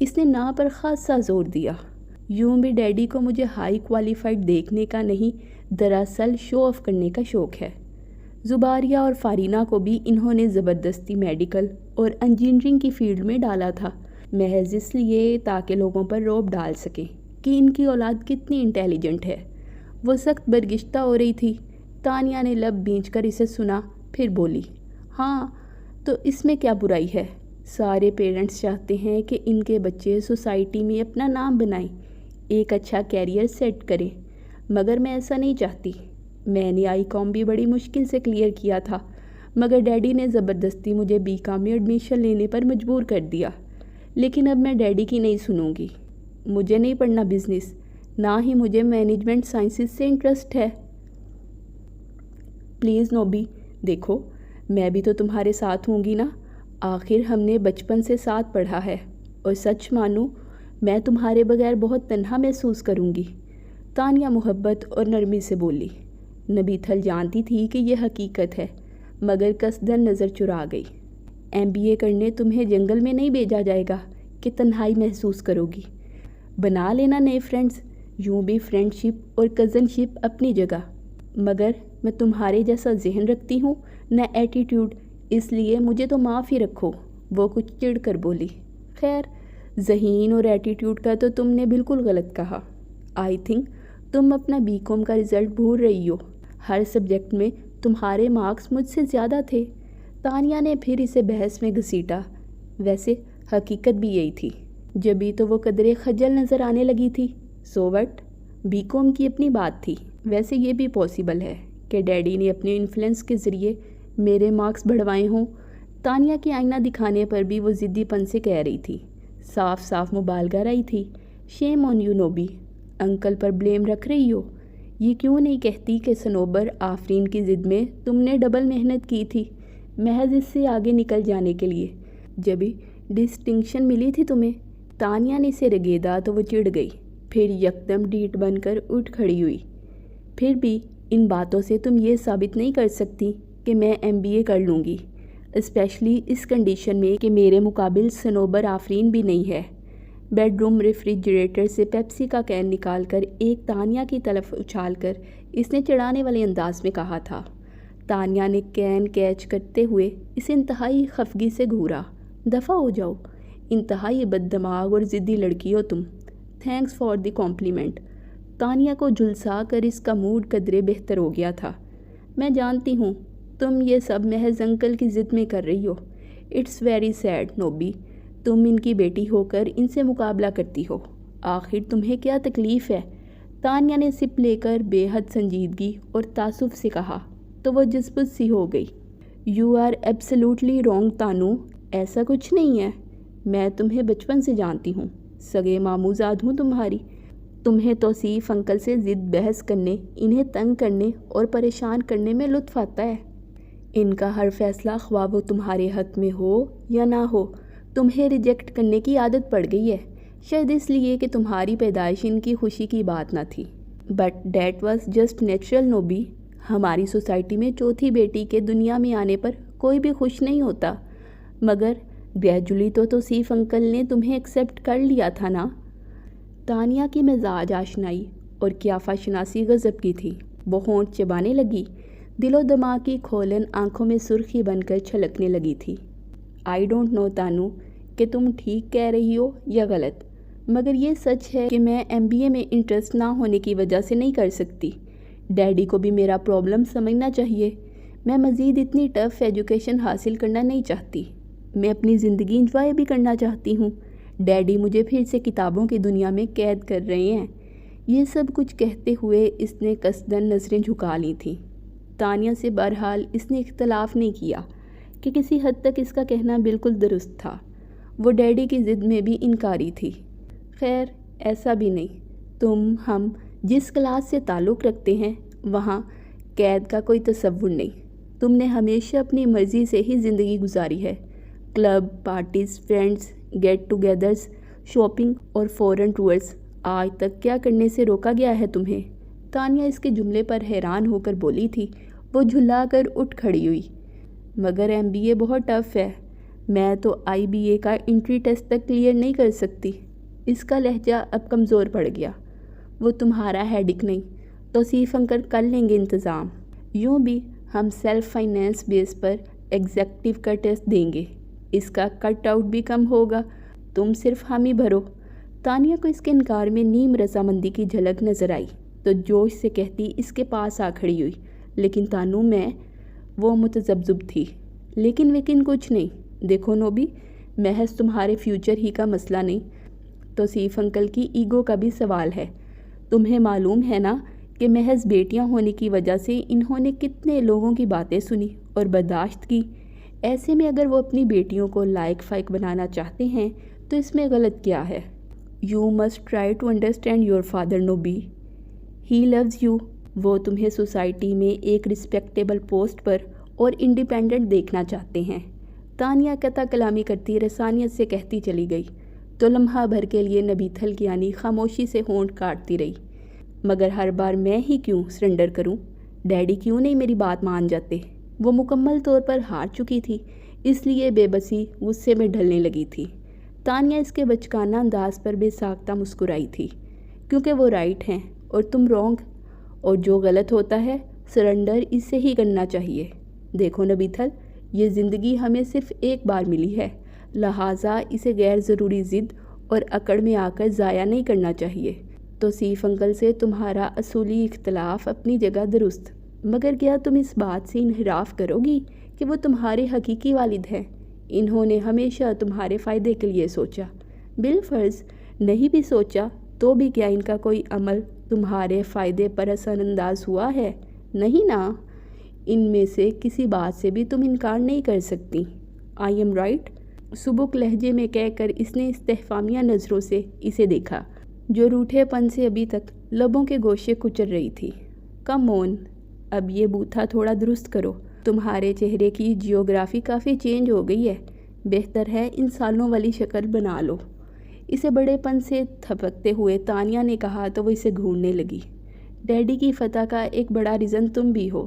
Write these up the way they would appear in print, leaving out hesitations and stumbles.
اس نے نا پر خاصا زور دیا۔ یوں بھی ڈیڈی کو مجھے ہائی کوالیفائڈ دیکھنے کا نہیں، دراصل شو آف کرنے کا شوق ہے۔ زباریہ اور فارینہ کو بھی انہوں نے زبردستی میڈیکل اور انجینئرنگ کی فیلڈ میں ڈالا تھا، محض اس لیے تاکہ لوگوں پر رعب ڈال سکیں کہ ان کی اولاد کتنی انٹیلیجنٹ ہے۔ وہ سخت برگشتہ ہو رہی تھی۔ تانیہ نے لب بھینچ کر اسے سنا، پھر بولی، ہاں تو اس میں کیا برائی ہے؟ سارے پیرنٹس چاہتے ہیں کہ ان کے بچے سوسائٹی میں اپنا نام بنائیں، ایک اچھا کیریئر سیٹ کریں، مگر میں ایسا نہیں چاہتی۔ میں نے آئی کام بھی بڑی مشکل سے کلیئر کیا تھا، مگر ڈیڈی نے زبردستی مجھے بی کام میں ایڈمیشن لینے پر مجبور کر دیا۔ لیکن اب میں ڈیڈی کی نہیں سنوں گی۔ مجھے نہیں پڑھنا بزنس، نہ ہی مجھے مینجمنٹ سائنسز سے انٹرسٹ ہے۔ پلیز نوبی، دیکھو میں بھی تو تمہارے ساتھ ہوں گی نا، آخر ہم نے بچپن سے ساتھ پڑھا ہے، اور سچ مانوں میں تمہارے بغیر بہت تنہا محسوس کروں گی۔ تانیہ محبت اور نرمی سے بولی۔ نبیتھل جانتی تھی کہ یہ حقیقت ہے، مگر قصدن نظر چرا گئی۔ MBA کرنے تمہیں جنگل میں نہیں بھیجا جائے گا کہ تنہائی محسوس کرو گی۔ بنا لینا نئے فرینڈز، یوں بھی فرینڈ شپ اور کزن شپ اپنی جگہ، مگر میں تمہارے جیسا ذہن رکھتی ہوں نہ ایٹیٹیوڈ، اس لیے مجھے تو معاف ہی رکھو۔ وہ کچھ چڑ کر بولی۔ خیر، ذہین اور ایٹیٹیوڈ کا تو تم نے بالکل غلط کہا۔ آئی تھنک تم اپنا بی کام کا رزلٹ بھول رہی ہو، ہر سبجیکٹ میں تمہارے مارکس مجھ سے زیادہ تھے۔ تانیہ نے پھر اسے بحث میں گھسیٹا۔ ویسے حقیقت بھی یہی تھی، جبھی تو وہ قدرے خجل نظر آنے لگی تھی۔ سو وٹ، بی کام کی اپنی بات تھی۔ ویسے یہ بھی پاسبل ہے کہ ڈیڈی نے اپنے انفلوئنس کے ذریعے میرے مارکس بڑھوائے ہوں۔ تانیہ کے آئینہ دکھانے پر بھی وہ ضدی پن سے کہہ رہی تھی، صاف صاف مبالغہ رہی تھی۔ Shame on you Nobi, uncle پر بلیم رکھ رہی ہو۔ یہ کیوں نہیں کہتی کہ صنوبر آفرین کی ضد میں تم نے ڈبل محنت کی تھی، محض اس سے آگے نکل جانے کے لیے، جبھی ڈسٹنکشن ملی تھی تمہیں۔ تانیہ نے اسے رگیدا تو وہ چڑ گئی، پھر یکدم ڈیٹ بن کر اٹھ کھڑی ہوئی۔ پھر بھی ان باتوں سے تم یہ ثابت نہیں کر سکتی کہ میں MBA کر لوں گی، اسپیشلی اس کنڈیشن میں کہ میرے مقابل صنوبر آفرین بھی نہیں ہے۔ بیڈ روم ریفریجریٹر سے پیپسی کا کین نکال کر ایک تانیہ کی طرف اچھال کر اس نے چڑھانے والے انداز میں کہا تھا۔ تانیہ نے کین کیچ کرتے ہوئے اسے انتہائی خفگی سے گھورا۔ دفع ہو جاؤ، انتہائی بد دماغ اور ضدی لڑکی ہو تم۔ Thanks for the complement. Tania کو جھلسا کر اس کا موڈ قدرے بہتر ہو گیا تھا۔ میں جانتی ہوں تم یہ سب محض انکل کی ضد میں کر رہی ہو۔ اٹس ویری سیڈ نوبی، تم ان کی بیٹی ہو کر ان سے مقابلہ کرتی ہو۔ آخر تمہیں کیا تکلیف ہے؟ تانیہ نے سپ لے کر بے حد سنجیدگی اور تعصب سے کہا تو وہ جذبت سی ہو گئی۔ یو آر ایبسلیوٹلی رانگ تانو، ایسا کچھ نہیں ہے۔ میں تمہیں بچپن سے جانتی ہوں، سگے ماموزاد ہوں تمہاری۔ تمہیں توصیف انکل سے ضد بحث کرنے، انہیں تنگ کرنے اور پریشان کرنے میں لطف آتا ہے۔ ان کا ہر فیصلہ خواہ وہ تمہارے حق میں ہو یا نہ ہو، تمہیں ریجیکٹ کرنے کی عادت پڑ گئی ہے، شاید اس لیے کہ تمہاری پیدائش ان کی خوشی کی بات نہ تھی۔ But that was just natural Nobi. ہماری سوسائٹی میں چوتھی بیٹی کے دنیا میں آنے پر کوئی بھی خوش نہیں ہوتا، مگر گریجولی تو توصیف انکل نے تمہیں ایکسیپٹ کر لیا تھا نا۔ تانیہ کی مزاج آشنائی اور قیافہ شناسی غضب کی تھی۔ وہ ہونٹ چبانے لگی، دل و دماغ کی کھولن آنکھوں میں سرخی بن کر چھلکنے لگی تھی۔ آئی ڈونٹ نو تانو کہ تم ٹھیک کہہ رہی ہو یا غلط، مگر یہ سچ ہے کہ میں MBA میں انٹرسٹ نہ ہونے کی وجہ سے نہیں کر سکتی۔ ڈیڈی کو بھی میرا پرابلم سمجھنا چاہیے۔ میں مزید اتنی ٹف ایجوکیشن حاصل کرنا نہیں چاہتی، میں اپنی زندگی انجوائے بھی کرنا چاہتی ہوں۔ ڈیڈی مجھے پھر سے کتابوں کی دنیا میں قید کر رہے ہیں۔ یہ سب کچھ کہتے ہوئے اس نے قصدن نظریں جھکا لی تھیں۔ تانیہ سے بہرحال اس نے اختلاف نہیں کیا کہ کسی حد تک اس کا کہنا بالکل درست تھا۔ وہ ڈیڈی کی ضد میں بھی انکاری تھی۔ خیر، ایسا بھی نہیں، ہم جس کلاس سے تعلق رکھتے ہیں وہاں قید کا کوئی تصور نہیں۔ تم نے ہمیشہ اپنی مرضی سے ہی زندگی گزاری ہے۔ Club, parties, friends, get togethers, shopping اور فورن ٹورز، آج تک کیا کرنے سے روکا گیا ہے تمہیں؟ تانیہ اس کے جملے پر حیران ہو کر بولی تھی۔ وہ جھلا کر اٹھ کھڑی ہوئی۔ مگر MBA بہت ٹف ہے۔ میں تو IBA کا انٹری ٹیسٹ تک کلیئر نہیں کر سکتی۔ اس کا لہجہ اب کمزور پڑ گیا۔ وہ تمہارا ہیڈک نہیں، توصیف انکل کر لیں گے انتظام۔ یوں بھی ہم سیلف فائنینس بیس پر ایگزیکٹو کا ٹیسٹ دیں گے، اس کا کٹ آؤٹ بھی کم ہوگا، تم صرف حامی بھرو۔ تانیہ کو اس کے انکار میں نیم رضامندی کی جھلک نظر آئی تو جوش سے کہتی اس کے پاس آ کھڑی ہوئی، لیکن تانو میں وہ متذبذب تھی۔ لیکن کچھ نہیں، دیکھو نوبی، محض تمہارے فیوچر ہی کا مسئلہ نہیں، توصیف انکل کی ایگو کا بھی سوال ہے۔ تمہیں معلوم ہے نا کہ محض بیٹیاں ہونے کی وجہ سے انہوں نے کتنے لوگوں کی باتیں سنی اور برداشت کی۔ ایسے میں اگر وہ اپنی بیٹیوں کو لائق فائق بنانا چاہتے ہیں تو اس میں غلط کیا ہے؟ You must try to understand your father Nobi, he loves you. وہ تمہیں سوسائٹی میں ایک رسپیکٹیبل پوسٹ پر اور انڈیپینڈنٹ دیکھنا چاہتے ہیں۔ تانیہ قطع کلامی کرتی رسانیت سے کہتی چلی گئی تو لمحہ بھر کے لیے نبیتھل کیانی خاموشی سے ہونٹ کاٹتی رہی۔ مگر ہر بار میں ہی کیوں سرنڈر کروں؟ ڈیڈی کیوں نہیں میری بات مان جاتے؟ وہ مکمل طور پر ہار چکی تھی، اس لیے بے بسی غصے میں ڈھلنے لگی تھی۔ تانیہ اس کے بچکانہ انداز پر بے ساختہ مسکرائی تھی، کیونکہ وہ رائٹ ہیں اور تم رونگ، اور جو غلط ہوتا ہے سرنڈر اس سے ہی کرنا چاہیے۔ دیکھو نبیتھل، یہ زندگی ہمیں صرف ایک بار ملی ہے، لہٰذا اسے غیر ضروری ضد اور اکڑ میں آ کر ضائع نہیں کرنا چاہیے۔ توصیف انکل سے تمہارا اصولی اختلاف اپنی جگہ درست، مگر کیا تم اس بات سے انحراف کرو گی کہ وہ تمہارے حقیقی والد ہیں؟ انہوں نے ہمیشہ تمہارے فائدے کے لیے سوچا، بالفرض نہیں بھی سوچا تو بھی کیا ان کا کوئی عمل تمہارے فائدے پر اثر انداز ہوا ہے؟ نہیں نا؟ ان میں سے کسی بات سے بھی تم انکار نہیں کر سکتی۔ I am right? سبک لہجے میں کہہ کر اس نے استفہامیہ نظروں سے اسے دیکھا، جو روٹھے پن سے ابھی تک لبوں کے گوشے کچل رہی تھی۔ کم آن، اب یہ بوتھا تھوڑا درست کرو، تمہارے چہرے کی جیوگرافی کافی چینج ہو گئی ہے، بہتر ہے ان سالوں والی شکل بنا لو۔ اسے بڑے پن سے تھپکتے ہوئے تانیہ نے کہا تو وہ اسے گھورنے لگی۔ ڈیڈی کی فتح کا ایک بڑا ریزن تم بھی ہو،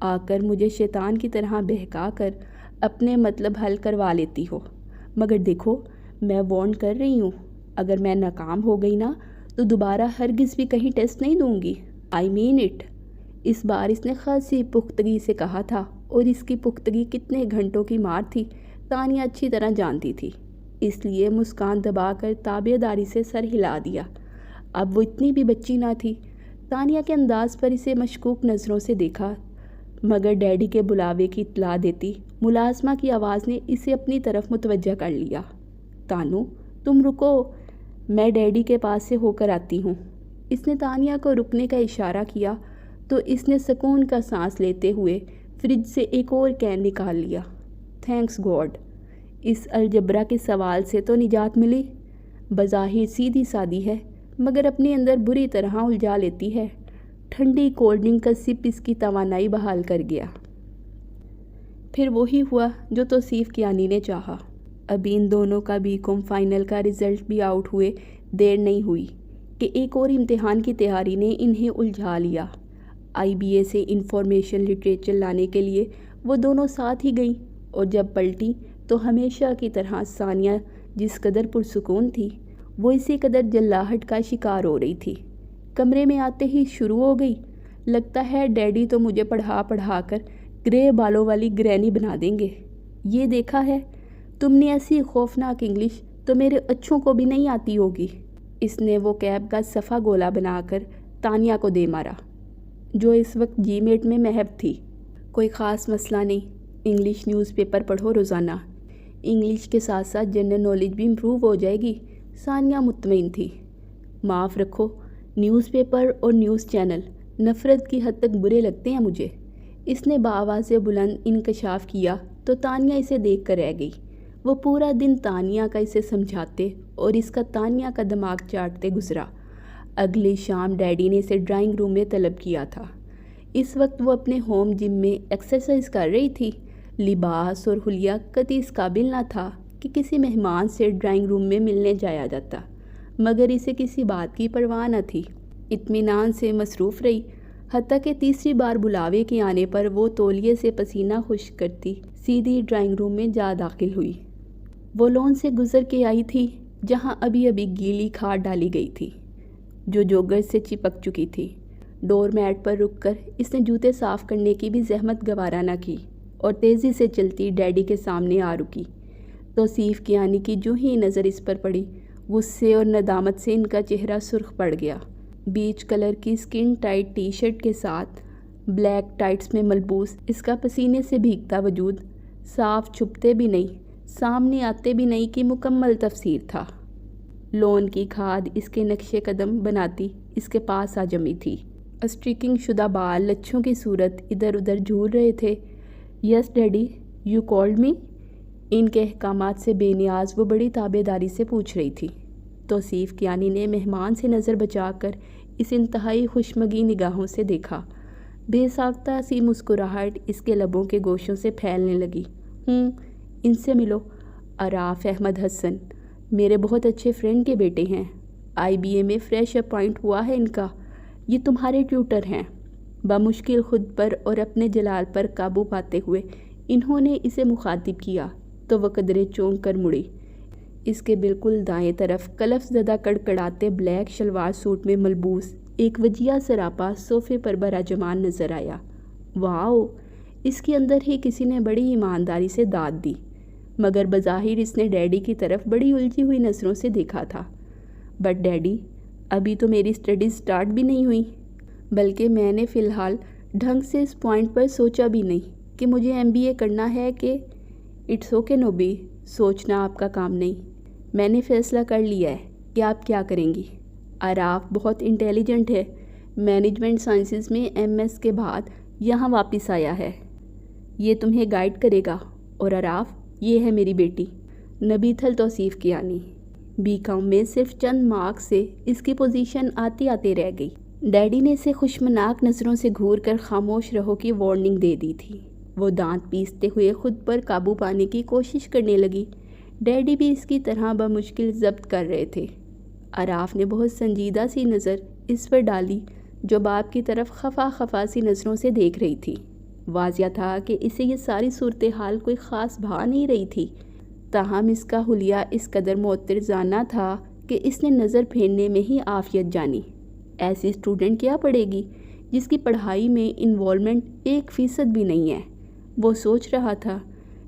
آ کر مجھے شیطان کی طرح بہکا کر اپنے مطلب حل کروا لیتی ہو۔ مگر دیکھو، میں وارن کر رہی ہوں، اگر میں ناکام ہو گئی نا تو دوبارہ ہرگز بھی کہیں ٹیسٹ نہیں دوں گی۔ آئی مین اٹ۔ اس بار اس نے خاصی پختگی سے کہا تھا، اور اس کی پختگی کتنے گھنٹوں کی مار تھی تانیہ اچھی طرح جانتی تھی، اس لیے مسکان دبا کر تابع داری سے سر ہلا دیا۔ اب وہ اتنی بھی بچی نہ تھی۔ تانیہ کے انداز پر اسے مشکوک نظروں سے دیکھا، مگر ڈیڈی کے بلاوے کی اطلاع دیتی ملازمہ کی آواز نے اسے اپنی طرف متوجہ کر لیا۔ تانو، تم رکو، میں ڈیڈی کے پاس سے ہو کر آتی ہوں۔ اس نے تانیہ کو رکنے کا اشارہ کیا تو اس نے سکون کا سانس لیتے ہوئے فریج سے ایک اور کین نکال لیا۔ تھینکس گاڈ، اس الجبرا کے سوال سے تو نجات ملی۔ بظاہر سیدھی سادی ہے، مگر اپنے اندر بری طرح الجھا لیتی ہے۔ ٹھنڈی کولڈ ڈرنک کا سپ اس کی توانائی بحال کر گیا۔ پھر وہی ہوا جو توصیف کیانی نے چاہا۔ ابھی ان دونوں کا بی کام فائنل کا رزلٹ بھی آؤٹ ہوئے دیر نہیں ہوئی کہ ایک اور امتحان کی تیاری نے انہیں الجھا لیا۔ IBA سے انفارمیشن لٹریچر لانے کے لیے وہ دونوں ساتھ ہی گئیں، اور جب پلٹی تو ہمیشہ کی طرح ثانیہ جس قدر پرسکون تھی، وہ اسی قدر جلاہٹ کا شکار ہو رہی تھی۔ کمرے میں آتے ہی شروع ہو گئی، لگتا ہے ڈیڈی تو مجھے پڑھا کر گرے بالوں والی گرینی بنا دیں گے۔ یہ دیکھا ہے تم نے، ایسی خوفناک انگلش تو میرے اچھوں کو بھی نہیں آتی ہوگی۔ اس نے وہ کیب کا صفا گولا بنا کر تانیہ کو دے مارا، جو اس وقت جی میٹ میں محب تھی۔ کوئی خاص مسئلہ نہیں، انگلش نیوز پیپر پڑھو روزانہ، انگلش کے ساتھ ساتھ جنرل نالج بھی امپروو ہو جائے گی۔ ثانیہ مطمئن تھی۔ معاف رکھو، نیوز پیپر اور نیوز چینل نفرت کی حد تک برے لگتے ہیں مجھے۔ اس نے بآواز بلند انکشاف کیا تو تانیہ اسے دیکھ کر رہ گئی۔ وہ پورا دن تانیہ کا اسے سمجھاتے اور اس کا تانیہ کا دماغ چاٹتے گزرا۔ اگلی شام ڈیڈی نے اسے ڈرائنگ روم میں طلب کیا تھا۔ اس وقت وہ اپنے ہوم جم میں ایکسرسائز کر رہی تھی۔ لباس اور حلیہ قطعی اس قابل نہ تھا کہ کسی مہمان سے ڈرائنگ روم میں ملنے جایا جاتا، مگر اسے کسی بات کی پرواہ نہ تھی۔ اطمینان سے مصروف رہی، حتیٰ کہ تیسری بار بلاوے کے آنے پر وہ تولیے سے پسینہ خشک کرتی سیدھی ڈرائنگ روم میں جا داخل ہوئی۔ وہ لون سے گزر کے آئی تھی جہاں ابھی ابھی گیلی کھاد ڈالی گئی تھی جو جوگر سے چپک چکی تھی۔ ڈور میٹ پر رک کر اس نے جوتے صاف کرنے کی بھی زحمت گوارا نہ کی اور تیزی سے چلتی ڈیڈی کے سامنے آ رکی۔ توصیف کیانی کی جو ہی نظر اس پر پڑی، غصے اور ندامت سے ان کا چہرہ سرخ پڑ گیا۔ بیچ کلر کی سکن ٹائٹ ٹی شرٹ کے ساتھ بلیک ٹائٹس میں ملبوس اس کا پسینے سے بھیگتا وجود صاف چھپتے بھی نہیں، سامنے آتے بھی نہیں کی مکمل تفسیر تھا۔ لون کی کھاد اس کے نقش قدم بناتی اس کے پاس آ جمی تھی۔ اسٹریکنگ شدہ بال لچھوں کی صورت ادھر ادھر جھول رہے تھے۔ یس ڈیڈی، یو کالڈ می؟ ان کے احکامات سے بے نیاز وہ بڑی تابع داری سے پوچھ رہی تھی۔ توصیف کیانی نے مہمان سے نظر بچا کر اس انتہائی خوشمگی نگاہوں سے دیکھا۔ بے ساختہ سی مسکراہٹ اس کے لبوں کے گوشوں سے پھیلنے لگی۔ ان سے ملو، عراف احمد حسن، میرے بہت اچھے فرینڈ کے بیٹے ہیں۔ IBA میں فریش اپوائنٹ ہوا ہے ان کا، یہ تمہارے ٹیوٹر ہیں۔ بمشکل خود پر اور اپنے جلال پر قابو پاتے ہوئے انہوں نے اسے مخاطب کیا تو وہ قدرے چونک کر مڑی۔ اس کے بالکل دائیں طرف کلف زدہ کڑکڑاتے بلیک شلوار سوٹ میں ملبوس ایک وجیہ سراپا صوفے پر براجمان نظر آیا۔ واؤ! اس کے اندر ہی کسی نے بڑی ایمانداری سے داد دی، مگر بظاہر اس نے ڈیڈی کی طرف بڑی الجھی ہوئی نظروں سے دیکھا تھا۔ بٹ ڈیڈی، ابھی تو میری اسٹڈیز سٹارٹ بھی نہیں ہوئی، بلکہ میں نے فی الحال ڈھنگ سے اس پوائنٹ پر سوچا بھی نہیں کہ مجھے MBA کرنا ہے کہ اٹس اوکے نوبی، سوچنا آپ کا کام نہیں۔ میں نے فیصلہ کر لیا ہے کہ آپ کیا کریں گی۔ عراف بہت انٹیلیجنٹ ہے، مینجمنٹ سائنسز میں MS کے بعد یہاں واپس آیا ہے، یہ تمہیں گائیڈ کرے گا۔ اور عراف، یہ ہے میری بیٹی نبیتھل توصیف کیانی۔ BCom میں صرف چند مارکس سے اس کی پوزیشن آتے آتے رہ گئی۔ ڈیڈی نے اسے خوشمناک نظروں سے گھور کر خاموش رہو کی وارننگ دے دی تھی۔ وہ دانت پیستے ہوئے خود پر قابو پانے کی کوشش کرنے لگی۔ ڈیڈی بھی اس کی طرح بمشکل ضبط کر رہے تھے۔ عراف نے بہت سنجیدہ سی نظر اس پر ڈالی جو باپ کی طرف خفا خفا سی نظروں سے دیکھ رہی تھی۔ واضح تھا کہ اسے یہ ساری صورتحال کوئی خاص بھا نہیں رہی تھی، تاہم اس کا حلیہ اس قدر معترضانہ تھا کہ اس نے نظر پھیرنے میں ہی عافیت جانی۔ ایسی اسٹوڈنٹ کیا پڑھے گی جس کی پڑھائی میں انوالومنٹ 1% بھی نہیں ہے؟ وہ سوچ رہا تھا۔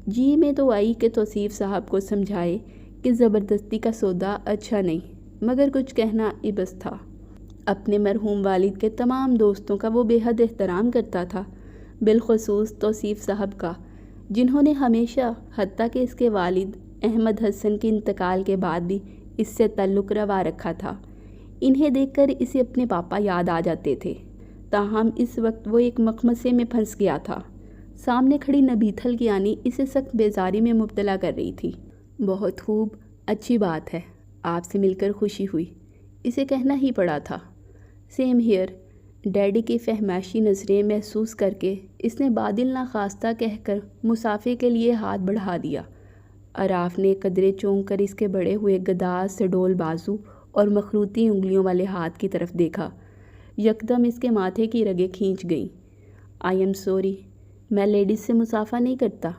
جی میں تو آئی کہ توصیف صاحب کو سمجھائے کہ زبردستی کا سودا اچھا نہیں، مگر کچھ کہنا عبث تھا۔ اپنے مرحوم والد کے تمام دوستوں کا وہ بے حد احترام کرتا تھا، بالخصوص توصیف صاحب کا، جنہوں نے ہمیشہ حتیٰ کہ اس کے والد احمد حسن کے انتقال کے بعد بھی اس سے تعلق روا رکھا تھا۔ انہیں دیکھ کر اسے اپنے پاپا یاد آ جاتے تھے، تاہم اس وقت وہ ایک مخمصے میں پھنس گیا تھا۔ سامنے کھڑی نبیتھل کیانی اسے سخت بیزاری میں مبتلا کر رہی تھی۔ بہت خوب، اچھی بات ہے، آپ سے مل کر خوشی ہوئی، اسے کہنا ہی پڑا تھا۔ سیم ہیئر، ڈیڈی کی فہمائشی نظریں محسوس کر کے اس نے بادل ناخواستہ کہہ کر مسافے کے لیے ہاتھ بڑھا دیا۔ عراف نے قدرے چونک کر اس کے بڑے ہوئے گداز سڈول بازو اور مخروطی انگلیوں والے ہاتھ کی طرف دیکھا۔ یکدم اس کے ماتھے کی رگیں کھینچ گئیں۔ آئی ایم سوری، میں لیڈیز سے مسافہ نہیں کرتا۔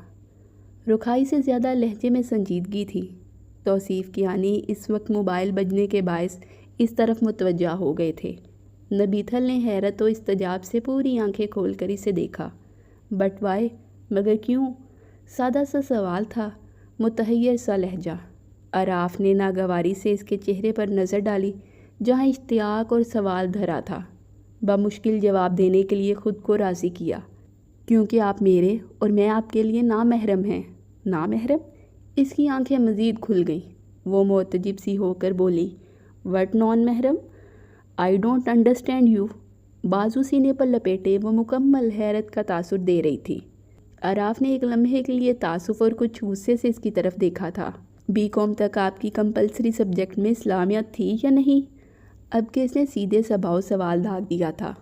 رکھائی سے زیادہ لہجے میں سنجیدگی تھی۔ توصیف کیانی اس وقت موبائل بجنے کے باعث اس طرف متوجہ ہو گئے تھے۔ نبیتھل نے حیرت و استجاب سے پوری آنکھیں کھول کر اسے دیکھا۔ But why? مگر کیوں؟ سادہ سا سوال تھا، متحیر سا لہجہ۔ عراف نے ناگواری سے اس کے چہرے پر نظر ڈالی جہاں اشتیاق اور سوال دھرا تھا۔ بمشکل جواب دینے کے لیے خود کو راضی کیا۔ کیونکہ آپ میرے اور میں آپ کے لیے نامحرم ہیں۔ نامحرم؟ اس کی آنکھیں مزید کھل گئیں۔ وہ معتجب سی ہو کر بولی، what naan Muharram? I don't understand you. بازو سینے پر لپیٹے وہ مکمل حیرت کا تاثر دے رہی تھی۔ عراف نے ایک لمحے کے لیے تعصب اور کچھ غصے سے اس کی طرف دیکھا تھا۔ BCom تک آپ کی کمپلسری سبجیکٹ میں اسلامیت تھی یا نہیں؟ اب کہ اس نے سیدھے سباؤ سوال داغ دیا تھا۔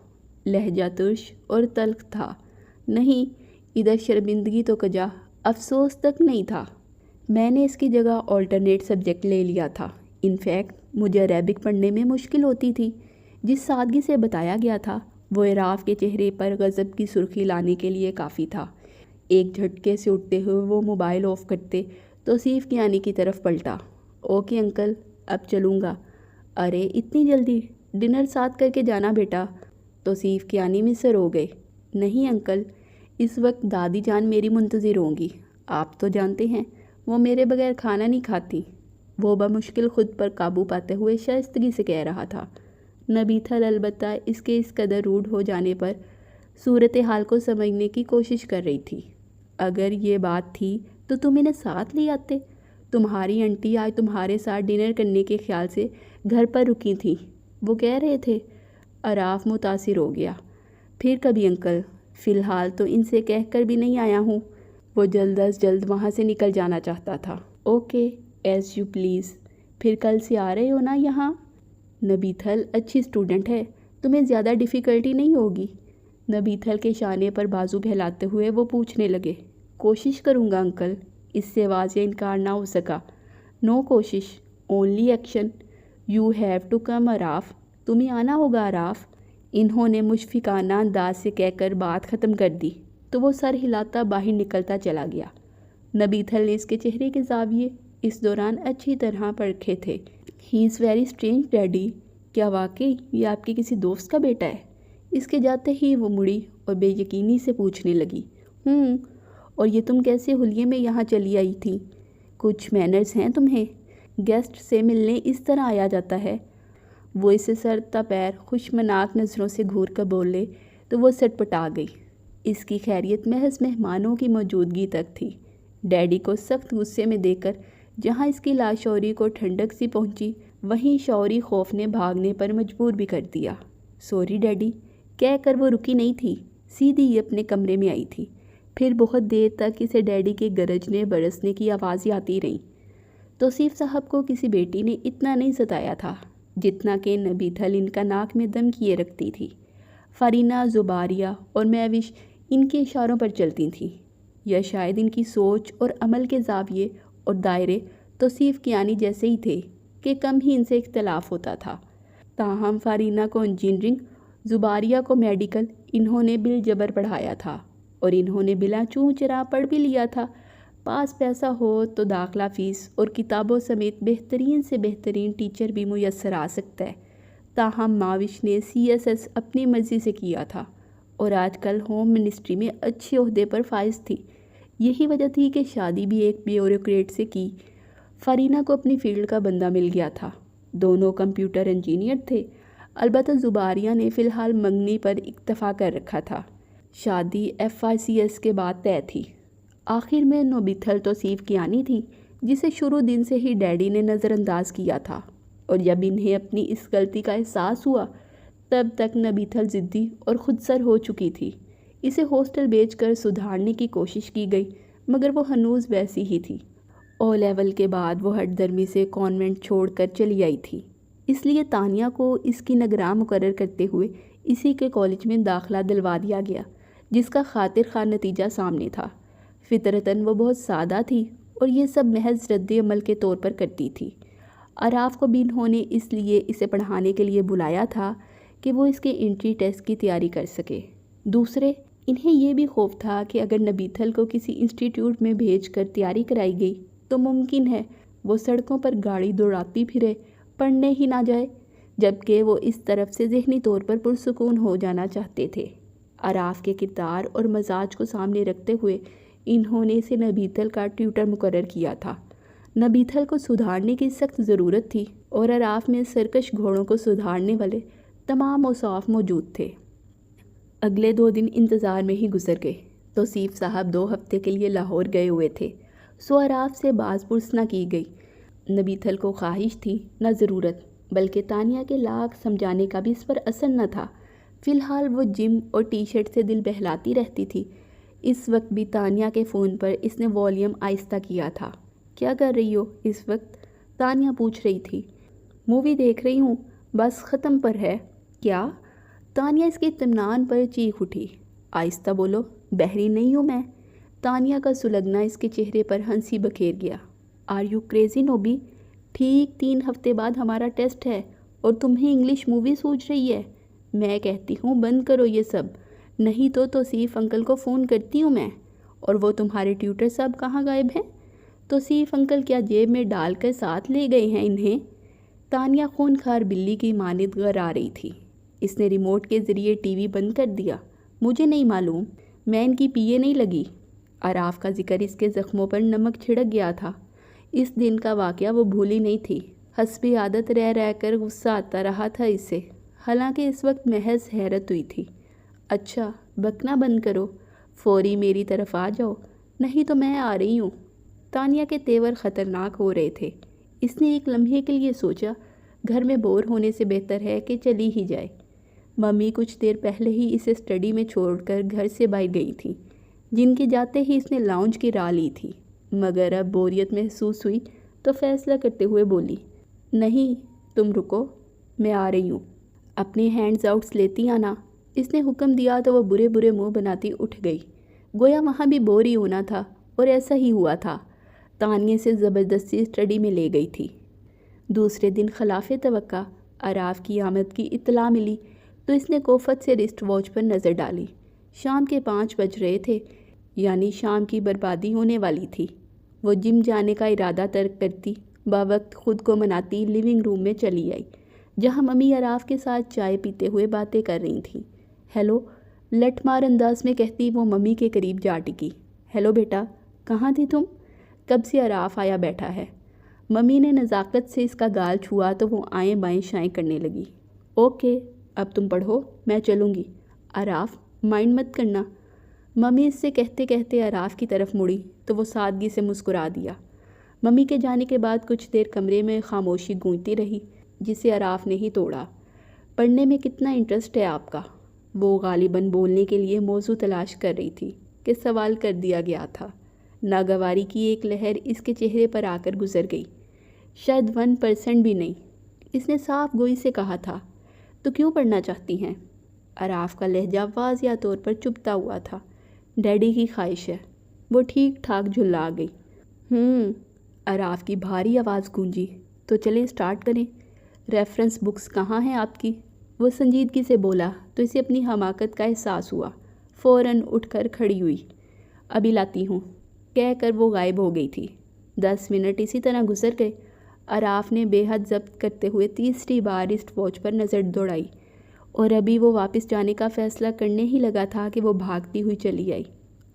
لہجہ ترش اور تلخ تھا۔ نہیں، ادھر شرمندگی تو کجا، افسوس تک نہیں تھا۔ میں نے اس کی جگہ آلٹرنیٹ سبجیکٹ لے لیا تھا۔ انفیکٹ مجھے عربک پڑھنے میں مشکل ہوتی تھی۔ جس سادگی سے بتایا گیا تھا وہ عراف کے چہرے پر غضب کی سرخی لانے کے لیے کافی تھا۔ ایک جھٹکے سے اٹھتے ہوئے وہ موبائل آف کرتے توصیف کیانی کی طرف پلٹا۔ اوکے انکل، اب چلوں گا۔ ارے اتنی جلدی؟ ڈنر ساتھ کر کے جانا بیٹا۔ توصیف کیانی مصر ہو گئے۔ نہیں انکل، اس وقت دادی جان میری منتظر ہوں گی۔ آپ تو جانتے ہیں وہ میرے بغیر کھانا نہیں کھاتی۔ وہ بمشکل خود پر قابو پاتے ہوئے شائستگی سے کہہ رہا تھا۔ نبیتھل البتہ اس کے اس قدر روڈ ہو جانے پر صورتحال کو سمجھنے کی کوشش کر رہی تھی۔ اگر یہ بات تھی تو تم انہیں ساتھ لے آتے۔ تمہاری انٹی آج تمہارے ساتھ ڈنر کرنے کے خیال سے گھر پر رکی تھیں، وہ کہہ رہے تھے۔ عراف متاثر ہو گیا۔ پھر کبھی انکل، فی الحال تو ان سے کہہ کر بھی نہیں آیا ہوں۔ وہ جلد از جلد وہاں سے نکل جانا چاہتا تھا۔ Okay, as you please. پھر کل سے آ رہے ہو نا یہاں؟ نبیتھل اچھی اسٹوڈنٹ ہے، تمہیں زیادہ ڈیفیکلٹی نہیں ہوگی۔ نبیتھل کے شانے پر بازو پھیلاتے ہوئے وہ پوچھنے لگے۔ کوشش کروں گا انکل۔ اس سے واضح انکار نہ ہو سکا۔ نو کوشش، only action. You have to come عراف، تمہیں آنا ہوگا عراف۔ انہوں نے مشفقانہ انداز سے کہہ کر بات ختم کر دی تو وہ سر ہلاتا باہر نکلتا چلا گیا۔ نبیتھل نے اس کے چہرے کے زاویے اس دوران اچھی طرح پرکھے تھے۔ ہی از ویری اسٹرینج ڈیڈی، کیا واقعی یہ آپ کے کسی دوست کا بیٹا ہے؟ اس کے جاتے ہی وہ مڑی اور بے یقینی سے پوچھنے لگی۔ اور یہ تم کیسے حلیے میں یہاں چلی آئی تھی؟ کچھ مینرز ہیں تمہیں؟ گیسٹ سے ملنے اس طرح آیا جاتا ہے؟ وہ اسے سر تا پیر خوشمناک نظروں سے گھور کر بولے تو وہ سٹ پٹا گئی۔ اس کی خیریت محض مہمانوں کی موجودگی تک تھی۔ ڈیڈی کو سخت غصے میں دیکھ کر جہاں اس کی لاشعوری کو ٹھنڈک سی پہنچی، وہیں شعوری خوف نے بھاگنے پر مجبور بھی کر دیا۔ سوری ڈیڈی کہہ کر وہ رکی نہیں تھی، سیدھی ہی اپنے کمرے میں آئی تھی۔ پھر بہت دیر تک اسے ڈیڈی کے گرجنے برسنے کی آوازیں آتی رہیں۔ توصیف صاحب کو کسی بیٹی نے اتنا نہیں ستایا تھا جتنا کہ نبیتھل ان کا ناک میں دم کیے رکھتی تھی۔ فارینہ، زباریہ اور مہوش ان کے اشاروں پر چلتی تھیں، یا شاید ان کی سوچ اور عمل کے زاویے اور دائرے توصیف کیانی جیسے ہی تھے کہ کم ہی ان سے اختلاف ہوتا تھا۔ تاہم فارینہ کو انجینئرنگ، زباریہ کو میڈیکل انہوں نے بالجبر پڑھایا تھا، اور انہوں نے بلا چوں چرا پڑھ بھی لیا تھا۔ پاس پیسہ ہو تو داخلہ فیس اور کتابوں سمیت بہترین سے بہترین ٹیچر بھی میسر آ سکتا ہے۔ تاہم ماوش نے CSS اپنی مرضی سے کیا تھا اور آج کل ہوم منسٹری میں اچھے عہدے پر فائز تھی۔ یہی وجہ تھی کہ شادی بھی ایک بیوروکریٹ سے کی۔ فارینہ کو اپنی فیلڈ کا بندہ مل گیا تھا، دونوں کمپیوٹر انجینئر تھے۔ البتہ زباریہ نے فی الحال منگنی پر اکتفا کر رکھا تھا۔ شادی FICS کے بعد طے تھی۔ آخر میں نبیتھل توصیف کیانی تھی جسے شروع دن سے ہی ڈیڈی نے نظر انداز کیا تھا، اور جب انہیں اپنی اس غلطی کا احساس ہوا تب تک نبیتھل ضدی اور خودسر ہو چکی تھی۔ اسے ہاسٹل بھیج کر سدھارنے کی کوشش کی گئی مگر وہ ہنوز ویسی ہی تھی۔ او لیول کے بعد وہ ہٹ درمی سے کانوینٹ چھوڑ کر چلی آئی تھی، اس لیے تانیہ کو اس کی نگراں مقرر کرتے ہوئے اسی کے کالج میں داخلہ دلوا دیا گیا، جس کا خاطر خواہ نتیجہ سامنے تھا۔ فطرتاً وہ بہت سادہ تھی اور یہ سب محض رد عمل کے طور پر کرتی تھی۔ عراف کو بھی انہوں نے اس لیے اسے پڑھانے کے لیے بلایا تھا کہ وہ اس کے انٹری ٹیسٹ کی تیاری کر سکے۔ دوسرے، انہیں یہ بھی خوف تھا کہ اگر نبیتھل کو کسی انسٹیٹیوٹ میں بھیج کر تیاری کرائی گئی تو ممکن ہے وہ سڑکوں پر گاڑی دوڑاتی پھرے، پڑھنے ہی نہ جائے، جبکہ وہ اس طرف سے ذہنی طور پر پرسکون ہو جانا چاہتے تھے۔ عراف کے کردار اور مزاج کو سامنے رکھتے ہوئے انہوں نے اسے نبیتھل کا ٹیوٹر مقرر کیا تھا۔ نبیتھل کو سدھارنے کی سخت ضرورت تھی اور عراف میں سرکش گھوڑوں کو سدھارنے والے تمام اوصاف موجود تھے۔ اگلے 2 دن انتظار میں ہی گزر گئے۔ توصیف صاحب 2 ہفتے کے لیے لاہور گئے ہوئے تھے، سو عراف سے باز پرس نہ کی گئی۔ نبیتھل کو خواہش تھی نہ ضرورت، بلکہ تانیہ کے لاکھ سمجھانے کا بھی اس پر اثر نہ تھا۔ فی الحال وہ جم اور ٹی شرٹ سے دل بہلاتی رہتی تھی۔ اس وقت بھی تانیہ کے فون پر اس نے والیوم آہستہ کیا تھا۔ کیا کر رہی ہو اس وقت؟ تانیہ پوچھ رہی تھی۔ مووی دیکھ رہی ہوں، بس ختم پر ہے۔ کیا؟ تانیہ اس کے اطمینان پر چیخ اٹھی۔ آہستہ بولو، بحری نہیں ہوں میں۔ تانیہ کا سلگنا اس کے چہرے پر ہنسی بکھیر گیا۔ Are you crazy Nobi? ٹھیک 3 ہفتے بعد ہمارا ٹیسٹ ہے اور تمہیں انگلش مووی سوچ رہی ہے؟ میں کہتی ہوں بند کرو یہ سب، نہیں تو توصیف انکل کو فون کرتی ہوں میں۔ اور وہ تمہارے ٹیوٹر صاحب کہاں غائب ہیں؟ توصیف انکل کیا جیب میں ڈال کر ساتھ لے گئے ہیں انہیں؟ تانیہ خونخوار بلی کی مانند گھرا رہی تھی۔ اس نے ریموٹ کے ذریعے ٹی وی بند کر دیا۔ مجھے نہیں معلوم، میں ان کی پیے نہیں لگی۔ عراف کا ذکر اس کے زخموں پر نمک چھڑک گیا تھا۔ اس دن کا واقعہ وہ بھولی نہیں تھی۔ حسب عادت رہ رہ کر غصہ آتا رہا تھا اسے، حالانکہ اس وقت محض حیرت ہوئی تھی۔ اچھا بکنا بند کرو، فوری میری طرف آ جاؤ، نہیں تو میں آ رہی ہوں۔ تانیہ کے تیور خطرناک ہو رہے تھے۔ اس نے ایک لمحے کے لیے سوچا گھر میں بور ہونے سے بہتر ہے کہ چلی ہی جائے۔ ممی کچھ دیر پہلے ہی اسے اسٹڈی میں چھوڑ کر گھر سے باہر گئی تھیں، جن کے جاتے ہی اس نے لاؤنج کی راہ لی تھی، مگر اب بوریت محسوس ہوئی تو فیصلہ کرتے ہوئے بولی، نہیں تم رکو، میں آ رہی ہوں۔ اپنے ہینڈز آؤٹس لیتی آنا۔ اس نے حکم دیا تو وہ برے برے منہ بناتی اٹھ گئی، گویا وہاں بھی بور ہی ہونا تھا، اور ایسا ہی ہوا تھا۔ تانیہ سے زبردستی اسٹڈی میں لے گئی تھی۔ دوسرے دن خلاف توقع عراف کی آمد کی اطلاع ملی تو اس نے کوفت سے رسٹ واچ پر نظر ڈالی۔ شام کے 5 بج رہے تھے، یعنی شام کی بربادی ہونے والی تھی۔ وہ جم جانے کا ارادہ ترک کرتی باوقت خود کو مناتی لیونگ روم میں چلی آئی، جہاں ممی عراف کے ساتھ چائے پیتے ہوئے باتیں کر رہی تھیں۔ ہیلو، لٹ مار انداز میں کہتی وہ ممی کے قریب جا ٹکی۔ ہیلو بیٹا، کہاں تھی تم؟ کب سے عراف آیا بیٹھا ہے۔ ممی نے نزاکت سے اس کا گال چھوا تو وہ آئیں بائیں شائیں کرنے لگی۔ اوکے، اب تم پڑھو، میں چلوں گی۔ عراف مائنڈ مت کرنا۔ ممی اس سے کہتے کہتے عراف کی طرف مڑی تو وہ سادگی سے مسکرا دیا۔ ممی کے جانے کے بعد کچھ دیر کمرے میں خاموشی گونجتی رہی، جسے عراف نے ہی توڑا۔ پڑھنے میں کتنا انٹرسٹ ہے آپ کا؟ وہ غالباً بولنے کے لیے موضوع تلاش کر رہی تھی کہ سوال کر دیا گیا تھا۔ ناگواری کی ایک لہر اس کے چہرے پر آ کر گزر گئی۔ شاید 1% بھی نہیں۔ اس نے صاف گوئی سے کہا تھا، تو کیوں پڑھنا چاہتی ہیں؟ عراف کا لہجہ واضح طور پر چبھتا ہوا تھا۔ ڈیڈی کی خواہش ہے۔ وہ ٹھیک ٹھاک جھلا گئی۔ عراف کی بھاری آواز گونجی، تو چلیں سٹارٹ کریں۔ ریفرنس بکس کہاں ہیں آپ کی؟ وہ سنجیدگی سے بولا تو اسے اپنی حماقت کا احساس ہوا۔ فوراً اٹھ کر کھڑی ہوئی۔ ابھی لاتی ہوں، کہہ کر وہ غائب ہو گئی تھی۔ 10 منٹ اسی طرح گزر گئے۔ عراف نے بے حد ضبط کرتے ہوئے تیسری بار رسٹ واچ پر نظر دوڑائی، اور ابھی وہ واپس جانے کا فیصلہ کرنے ہی لگا تھا کہ وہ بھاگتی ہوئی چلی آئی۔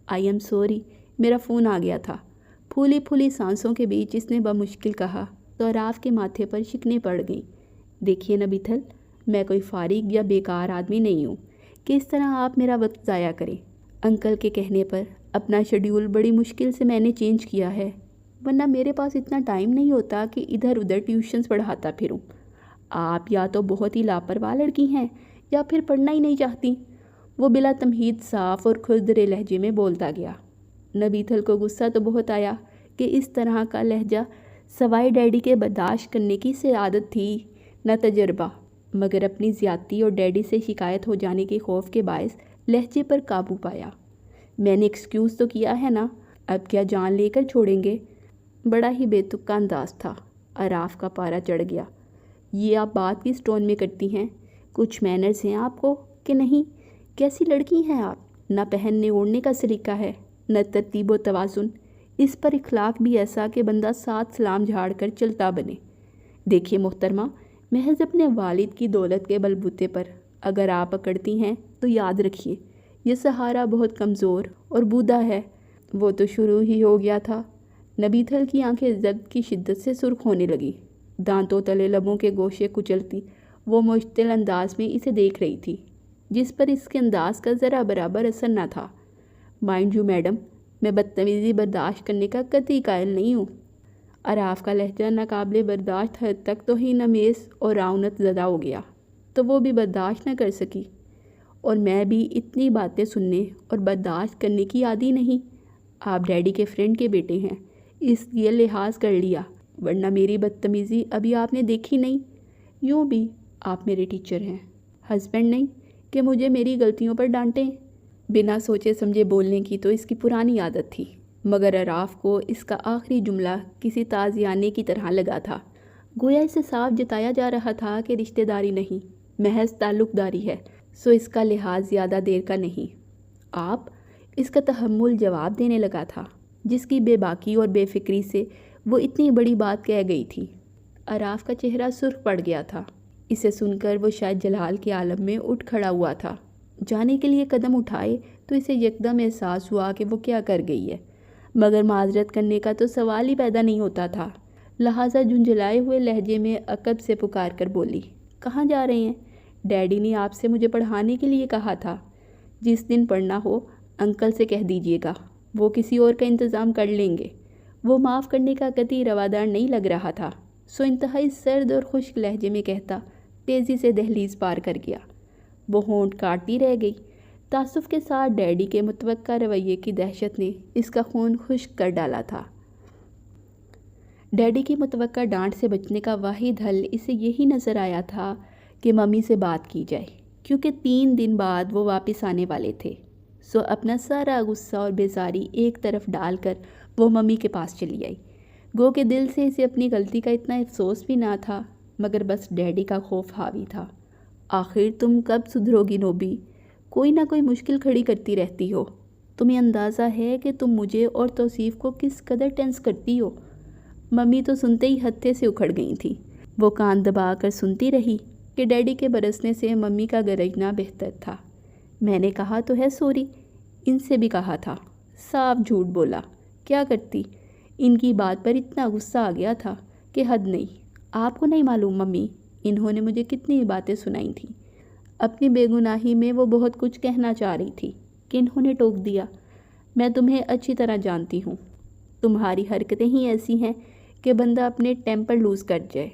آئی ایم سوری، میرا فون آ گیا تھا۔ پھولی پھولی سانسوں کے بیچ اس نے بمشکل کہا تو عراف کے ماتھے پر شکنیں پڑ گئیں۔ دیکھیے نبیتھل، میں کوئی فارغ یا بیکار آدمی نہیں ہوں کہ اس طرح آپ میرا وقت ضائع کریں۔ انکل کے کہنے پر اپنا شیڈیول بڑی مشکل سے میں نے چینج کیا ہے، ورنہ میرے پاس اتنا ٹائم نہیں ہوتا کہ ادھر ادھر ٹیوشنز پڑھاتا پھروں۔ آپ یا تو بہت ہی لاپرواہ لڑکی ہیں یا پھر پڑھنا ہی نہیں چاہتی۔ وہ بلا تمہید صاف اور کھردرے لہجے میں بولتا گیا۔ نبیتھل کو غصہ تو بہت آیا کہ اس طرح کا لہجہ سوائے ڈیڈی کے برداشت کرنے کی سے عادت تھی نہ تجربہ، مگر اپنی زیادتی اور ڈیڈی سے شکایت ہو جانے کے خوف کے باعث لہجے پر قابو پایا۔ میں نے ایکسکیوز تو کیا ہے نا، اب کیا جان لے کر چھوڑیں گے؟ بڑا ہی بے تکا انداز تھا۔ عراف کا پارا چڑھ گیا۔ یہ آپ بات کس ٹون میں کرتی ہیں؟ کچھ مینرز ہیں آپ کو کہ نہیں؟ کیسی لڑکی ہیں آپ؟ نہ پہننے اوڑھنے کا سلیقہ ہے، نہ ترتیب و توازن۔ اس پر اخلاق بھی ایسا کہ بندہ 7 سلام جھاڑ کر چلتا بنے۔ دیکھیے محترمہ، محض اپنے والد کی دولت کے بلبوتے پر اگر آپ اکڑتی ہیں تو یاد رکھیے یہ سہارا بہت کمزور اور بودا ہے۔ وہ تو شروع ہی ہو گیا تھا۔ نبیتھل کی آنکھیں ضبط کی شدت سے سرخ ہونے لگی۔ دانتوں تلے لبوں کے گوشے کچلتی وہ مشتعل انداز میں اسے دیکھ رہی تھی، جس پر اس کے انداز کا ذرا برابر اثر نہ تھا۔ مائنڈ یو میڈم، میں بدتمیزی برداشت کرنے کا قطعی قائل نہیں ہوں۔ عراف کا لہجہ ناقابل برداشت حد تک توہین آمیز اور رعونت زدہ ہو گیا، تو وہ بھی برداشت نہ کر سکی۔ اور میں بھی اتنی باتیں سننے اور برداشت کرنے کی عادی نہیں۔ آپ ڈیڈی کے فرینڈ کے بیٹے ہیں، اس لیے لحاظ کر لیا، ورنہ میری بدتمیزی ابھی آپ نے دیکھی نہیں۔ یوں بھی آپ میرے ٹیچر ہیں، ہسبینڈ نہیں کہ مجھے میری غلطیوں پر ڈانٹیں۔ بنا سوچے سمجھے بولنے کی تو اس کی پرانی عادت تھی، مگر عراف کو اس کا آخری جملہ کسی تازیانے کی طرح لگا تھا۔ گویا اسے صاف جتایا جا رہا تھا کہ رشتہ داری نہیں محض تعلق داری ہے، سو اس کا لحاظ زیادہ دیر کا نہیں۔ آپ؟ اس کا تحمل جواب دینے لگا تھا، جس کی بے باکی اور بے فکری سے وہ اتنی بڑی بات کہہ گئی تھی۔ عراف کا چہرہ سرخ پڑ گیا تھا۔ اسے سن کر وہ شاید جلال کے عالم میں اٹھ کھڑا ہوا تھا۔ جانے کے لیے قدم اٹھائے تو اسے یکدم احساس ہوا کہ وہ کیا کر گئی ہے، مگر معذرت کرنے کا تو سوال ہی پیدا نہیں ہوتا تھا۔ لہٰذا جھنجھلائے ہوئے لہجے میں عقب سے پکار کر بولی، کہاں جا رہے ہیں؟ ڈیڈی نے آپ سے مجھے پڑھانے کے لیے کہا تھا۔ جس دن پڑھنا ہو انکل سے کہہ دیجیے گا، وہ کسی اور کا انتظام کر لیں گے۔ وہ معاف کرنے کا قطعی روادار نہیں لگ رہا تھا، سو انتہائی سرد اور خشک لہجے میں کہتا تیزی سے دہلیز پار کر گیا۔ وہ ہونٹ کاٹتی رہ گئی۔ تعصب کے ساتھ ڈیڈی کے متوقع رویے کی دہشت نے اس کا خون خشک کر ڈالا تھا۔ ڈیڈی کی متوقع ڈانٹ سے بچنے کا واحد حل اسے یہی نظر آیا تھا کہ ممی سے بات کی جائے، کیونکہ 3 دن بعد وہ واپس آنے والے تھے۔ سو اپنا سارا غصہ اور بیزاری ایک طرف ڈال کر وہ ممی کے پاس چلی آئی۔ گو کہ دل سے اسے اپنی غلطی کا اتنا افسوس بھی نہ تھا، مگر بس ڈیڈی کا خوف حاوی تھا۔ آخر تم کب سدھرو گی نوبی؟ کوئی نہ کوئی مشکل کھڑی کرتی رہتی ہو۔ تمہیں اندازہ ہے کہ تم مجھے اور توصیف کو کس قدر ٹینس کرتی ہو؟ ممی تو سنتے ہی ہتھے سے اکھڑ گئی تھی۔ وہ کان دبا کر سنتی رہی کہ ڈیڈی کے برسنے سے ممی کا گرجنا بہتر تھا۔ میں نے کہا تو ہے سوری، ان سے بھی کہا تھا۔ صاف جھوٹ بولا، کیا کرتی؟ ان کی بات پر اتنا غصہ آ گیا تھا کہ حد نہیں۔ آپ کو نہیں معلوم ممی، انہوں نے مجھے کتنی باتیں سنائی تھیں۔ اپنی بے گناہی میں وہ بہت کچھ کہنا چاہ رہی تھی کہ انہوں نے ٹوک دیا۔ میں تمہیں اچھی طرح جانتی ہوں، تمہاری حرکتیں ہی ایسی ہیں کہ بندہ اپنے ٹیمپر لوز کر جائے۔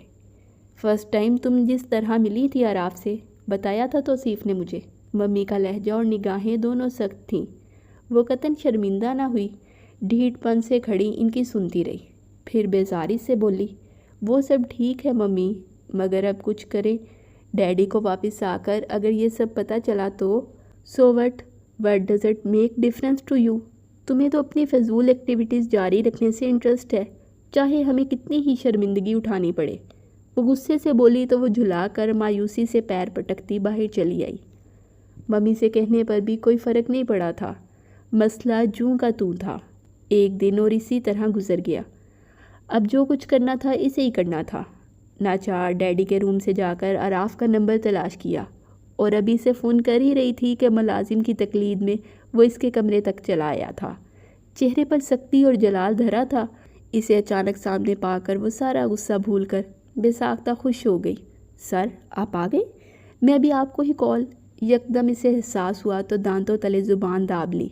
فرسٹ ٹائم تم جس طرح ملی تھی عراف سے، بتایا تھا توصیف نے مجھے۔ ممی کا لہجہ اور نگاہیں دونوں سخت تھیں۔ وہ قطعاً شرمندہ نہ ہوئی، ڈھیٹ پن سے کھڑی ان کی سنتی رہی، پھر بیزاری سے بولی، وہ سب ٹھیک ہے ممی، مگر اب کچھ کریں؟ ڈیڈی کو واپس آ کر اگر یہ سب پتہ چلا تو so what does it make difference to you? تمہیں تو اپنی فضول ایکٹیویٹیز جاری رکھنے سے انٹرسٹ ہے، چاہے ہمیں کتنی ہی شرمندگی اٹھانی پڑے۔ وہ غصے سے بولی تو وہ جھلا کر مایوسی سے پیر پٹکتی باہر چلی آئی۔ ممی سے کہنے پر بھی کوئی فرق نہیں پڑا تھا، مسئلہ جوں کا توں تھا۔ ایک دن اور اسی طرح گزر گیا۔ اب جو کچھ کرنا تھا اسے ہی کرنا تھا۔ ناچار ڈیڈی کے روم سے جا کر عراف کا نمبر تلاش کیا، اور ابھی سے فون کر ہی رہی تھی کہ ملازم کی تقلید میں وہ اس کے کمرے تک چلا آیا تھا۔ چہرے پر سختی اور جلال دھرا تھا۔ اسے اچانک سامنے پا کر وہ سارا غصہ بھول کر بے ساختہ خوش ہو گئی۔ سر آپ آ گئے؟ میں ابھی آپ کو ہی کال۔ یکدم اسے احساس ہوا تو دانتوں تلے زبان داب لی۔